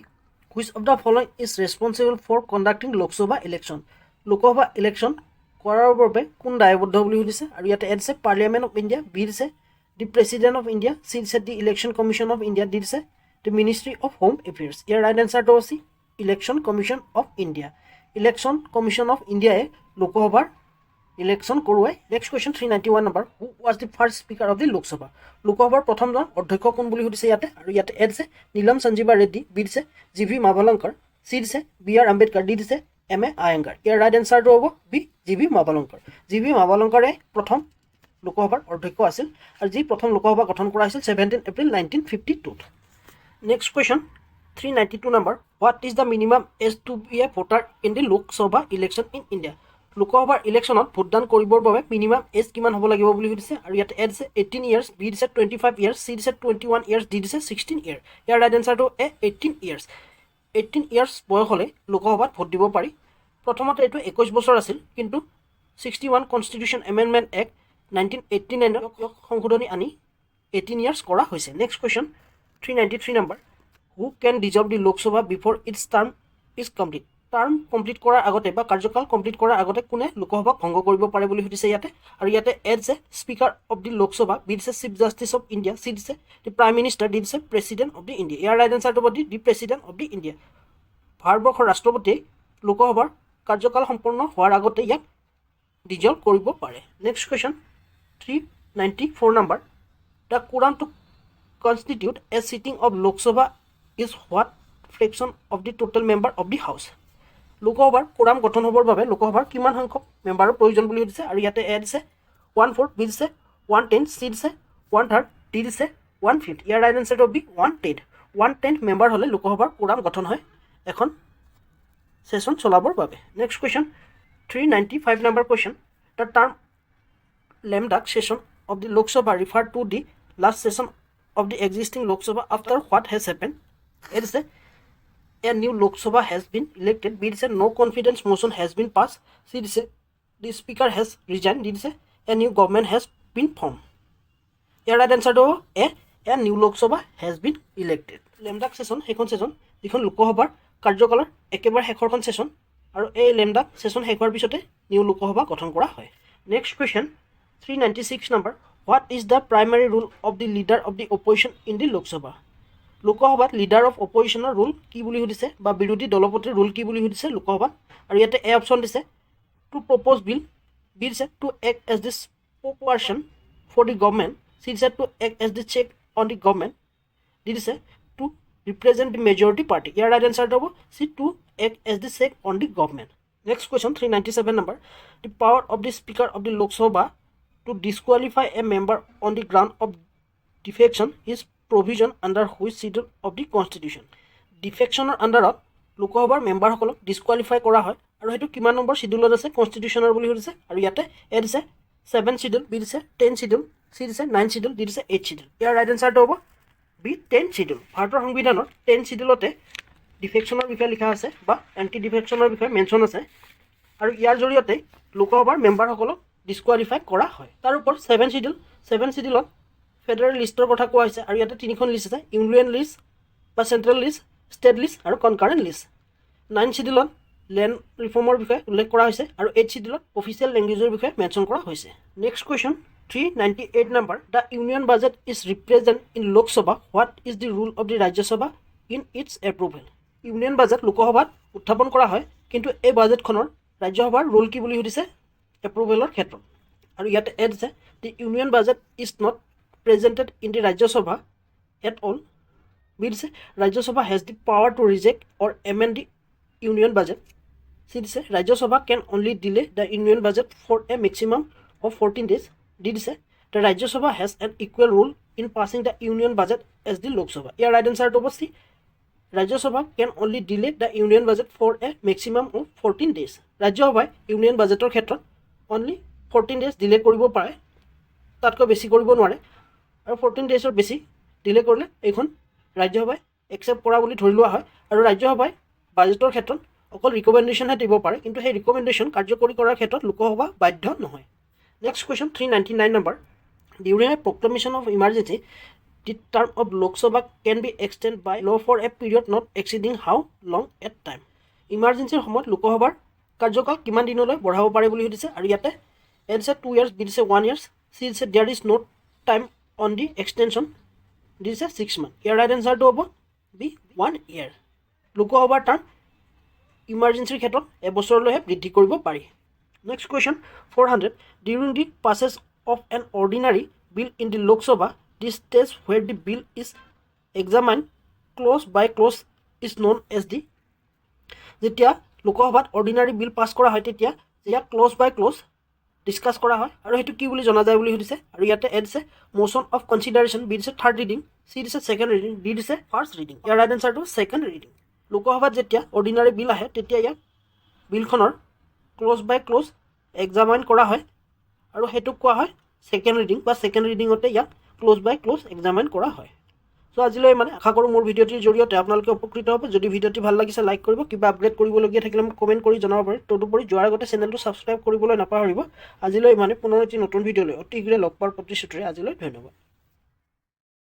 which of the following is responsible for conducting Lok Sabha election? Lok Sabha election কৰাৰ বাবে কোন দায়বদ্ধ বুলি সুধিছে, আৰু ইয়াতে এ দিছে পাৰ্লিয়ামেণ্ট অফ ইণ্ডিয়া, বি দিছে the president of India, C দিছে the election commission of India, D দিছে the ministry of home affairs. ইয়াৰ ৰাইট এনচাৰটো হৈছে election commission of India. Election commission of ইণ্ডিয়াই লোকসভাৰ ইলেকশ্যন কৰোৱাই। Next question 391 number, who was the first speaker of the Lok Sabha? লোকসভাৰ প্ৰথমজন অধ্যক্ষ কোন বুলি সুধিছে ইয়াতে, আৰু ইয়াতে এ দিছে নীলম সঞ্জীৱা ৰেড্ডী, বি দিছে জি.ভি. মাভালংকৰ, চি দিছে বি.আৰ. আম্বেদকাৰ, ডি দিছে M.A. আয়েংগাৰ। ইয়াৰ ৰাইট এনচাৰটো হ'ব বি, জি.ভি. মাভালংকৰ। জি.ভি. মাভালংকৰে প্ৰথম লোকসভাৰ অধ্যক্ষ আছিল, আৰু যি প্ৰথম লোকসভা গঠন কৰা হৈছিল 17 April 1952। Next question 392 number, what is the minimum age to be a voter in the Lok Sabha election in India? লোকসভাৰ ইলেকশ্যনত ভোটদান কৰিবৰ বাবে মিনিমাম এজ কিমান হ'ব লাগিব বুলি সুধিছে, আৰু ইয়াতে এ দিছে 18 ইয়াৰ্ছ, বি দিছে 25 ইয়াৰ্ছ, চি দিছে 21 ইয়াৰ্ছ, ডি দিছে 16 ইয়াৰ। ইয়াৰ ৰাইট এনচাৰটো 18 ইয়াৰ্ছ। 18 ইয়াৰ্ছ বয়স হ'লে লোকসভাত ভোট দিব পাৰি। প্ৰথমতে এইটো 21 বছৰ আছিল, কিন্তু 61 কনষ্টিটিউশ্যন এমেণ্ডমেণ্ট এক্ট 1989 সংশোধনী আনি 18 ইয়াৰ্ছ কৰা হৈছে। Next question 393 number, who can dissolve the Lok Sabha before its term is complete? Term complete কৰাৰ আগতে বা কাৰ্যকাল কমপ্লিট কৰাৰ আগতে কোনে লোকসভাক ভংগ কৰিব পাৰে বুলি সুধিছে ইয়াতে, আৰু ইয়াতে এ দিছে speaker of the Lok Sabha, B দিছে chief justice of India, C দিছে দি প্ৰাইম মিনিষ্টাৰ, ডি দিছে প্ৰেচিডেণ্ট অফ দি ইণ্ডিয়া। ইয়াৰ ৰাইট এনচাৰটো হ'ব the president of the India. ভাৰতবৰ্ষৰ ৰাষ্ট্ৰপতিয়ে লোকসভাৰ কাৰ্যকাল সম্পূৰ্ণ হোৱাৰ আগতে ইয়াক ডিজলভ কৰিব পাৰে। Next question 394 number, the quorum to constitute a sitting of Lok Sabha is what fraction of the total member of the house? লোকসভাৰ কোৰাম গঠন হ'বৰ বাবে লোকসভাৰ কিমান সংখ্যক মেম্বাৰৰ প্ৰয়োজন বুলি সুধিছে, আৰু ইয়াতে এ দিছে 1/4, বি দিছে 1/10, চি দিছে 1/3, ডি দিছে 1/5। ইয়াৰ ৰাইট এনচাৰটো বি 1/10। 1/10 মেম্বাৰ হ'লে লোকসভাৰ কোৰাম গঠন হয় এখন ছেশ্যন চলাবৰ বাবে। Next question 395 number question, the term lame duck session of the Lok Sabha refer to the last session of the existing Lok Sabha after what has happen? A দিছে a new Lok Sabha has been elected, B dice no confidence motion has been passed, C dice the speaker has resigned, D dice a new government has been formed. Here right answer to a new Lok Sabha has been elected. Lemdak session হেখন session যিখন লোকসভাৰ কাৰ্যকালৰ একেবাৰে শেষৰখন session, আৰু এই লেমডাক session শেষ হোৱাৰ পিছতে new Lok Sabha গঠন কৰা হয়। Next question 396 number, what is the primary rule of the leader of the opposition in the Lok Sabha? লোকসভাত লিডাৰ অফ অপজিশ্যনৰ ৰুল কি বুলি সুধিছে, বা বিৰোধী দলপতিৰ ৰুল কি বুলি সুধিছে লোকসভাত, আৰু ইয়াতে এ অপশ্যন দিছে টু প্ৰপ'জ বিল, বি দিছে to act as the spokesperson for the government, C দিছে to act as the check on the government, D দিছে to represent the majority party. ইয়াৰ ৰাইট এনচাৰটো হ'ব C to act as the check on the government. Next question 397 number, the power of the speaker of the Lok Sabha to disqualify a member on the ground of defection is provision under which schedule of the constitution. Defectioner underত লোকসভাৰ মেম্বাৰসকলক disqualify কৰা হয় আৰু সেইটো কিমান number শিডিউলত আছে কনষ্টিটিউশ্যনৰ বুলি সুধিছে আৰু ইয়াতে এ দিছে 7 শিডিউল বি দিছে 10 শিডিউল চি দিছে 9 শিডিউল ডি দিছে 8 শিডিউল ইয়াৰ ৰাইট এনচাৰটো হ'ব বি 10 শিডিউল ভাৰতৰ সংবিধানৰ 10 শিডিউলতে ডিফেকশ্যনৰ বিষয়ে লিখা আছে বা এণ্টি ডিফেকশ্যনৰ বিষয়ে মেনশ্যন আছে আৰু ইয়াৰ জৰিয়তে লোকসভাৰ মেম্বাৰসকলক ডিছকুৱালিফাই কৰা হয় তাৰ ওপৰত 7 শিডিউলত ফেডাৰেল লিষ্টৰ কথা কোৱা হৈছে আৰু ইয়াতে তিনিখন লিষ্ট আছে ইউনিয়ন লিষ্ট বা চেণ্ট্ৰেল লিষ্ট ষ্টেট লিষ্ট আৰু কনকাৰেণ্ট লিষ্ট 9 শিডিউলত লেণ্ড ৰিফৰ্মৰ বিষয়ে উল্লেখ কৰা হৈছে আৰু 8 শিডিউলত অফিচিয়েল লেংগুৱেজৰ বিষয়ে মেনশ্যন কৰা হৈছে next question 398 number the union budget is represent in Lok Sabha what is the rule of the Rajya Sabha in its approval union budget লোকসভাত উত্থাপন কৰা হয় কিন্তু এই বাজেটখনৰ ৰাজ্যসভাৰ ৰুল কি বুলি সুধিছে এপ্ৰুভেলৰ ক্ষেত্ৰত আৰু ইয়াতে এড আছে the union budget is not presented in the Rajya Sabha at all B দিছে Rajya Sabha has the power to reject or amend the union budget C দিছে Rajya Sabha can only delay the union budget for a maximum of 14 days D দিছে the Rajya Sabha has an equal role in passing the union budget as the Lok Sabha ইয়াৰ right এনচাৰটো হ'ব C Rajya Sabha can only delay the union budget for a maximum of 14 days ৰাজ্যসভাই union বাজেটৰ ক্ষেত্ৰত only 14 days delay কৰিব পাৰে তাতকৈ বেছি কৰিব নোৱাৰে আৰু 14 daysৰ বেছি ডিলে কৰিলে এইখন ৰাজ্যসভাই একচেপ্ট কৰা বুলি ধৰি লোৱা হয় আৰু ৰাজ্যসভাই বাজেটৰ ক্ষেত্ৰত অকল ৰিকমেণ্ডেশ্যনহে দিব পাৰে কিন্তু সেই ৰিকমেণ্ডেশ্যন কাৰ্যকৰী কৰাৰ ক্ষেত্ৰত লোকসভা বাধ্য নহয় next question 399 number during a proclamation of emergency the term of Lok Sabha can be extend by law for a period not exceeding how long at time ইমাৰ্জেঞ্চিৰ সময়ত লোকসভাৰ কাৰ্যকাল কিমান দিনলৈ বঢ়াব পাৰে বুলি সুধিছে আৰু ইয়াতে এ দিছে 2 years বি দিছে 1 years চি দিছে there is no time on the extension D দিছে 6 months ইয়াৰ ৰাইট এনচাৰটো হ'ব বি 1 year লোকসভাৰ টাৰ্ম ইমাৰ্জেঞ্চিৰ ক্ষেত্ৰত এবছৰলৈহে বৃদ্ধি কৰিব পাৰি next question 400 during the passage of an ordinary bill in the Lok Sabha the stage where the bill is examine clause by clause is known as the যেতিয়া লোকসভাত অৰ্ডিনাৰী বিল পাছ কৰা হয় তেতিয়া ইয়াক ক্লজ বাই ক্লজ ডিছকাছ কৰা হয় আৰু সেইটো কি বুলি জনা যায় বুলি সুধিছে আৰু ইয়াতে এড দিছে মোশ্যন অফ কনচিডাৰেশ্যন বি দিছে থাৰ্ড ৰিডিং চি দিছে ছেকেণ্ড ৰিডিং ডি দিছে ফাৰ্ষ্ট ৰিডিং ইয়াৰ ৰাইট এনচাৰটো ছেকেণ্ড ৰিডিং লোকসভাত যেতিয়া অৰ্ডিনাৰী বিল আহে তেতিয়া ইয়াক বিলখনৰ ক্লজ বাই ক্লজ এক্সামাইন কৰা হয় আৰু সেইটোক কোৱা হয় ছেকেণ্ড ৰিডিং বা ছেকেণ্ড ৰিডিঙতে ইয়াক ক্লজ বাই ক্লজ এক্সামাইন কৰা হয় চ' আজিলৈ আশা কৰোঁ মোৰ ভিডিঅ'টিৰ জৰিয়তে আপোনালোকে উপকৃত হ'ব যদি ভিডিঅ'টি ভাল লাগিছে লাইক কৰিব কিবা আপগ্ৰেড কৰিবলগীয়া থাকিলে মোক কমেণ্ট কৰি জনাব পাৰে তদুপৰি যোৱাৰ আগতে চেনেলটো ছাবস্ক্ৰাইব কৰিবলৈ নাপাহৰিব আজিলৈ পুনৰ এটি নতুন ভিডিঅ'লৈ অতি শীঘ্ৰে লগ পোৱাৰ প্ৰতিশ্ৰুতিৰে আজিলৈ ধন্যবাদ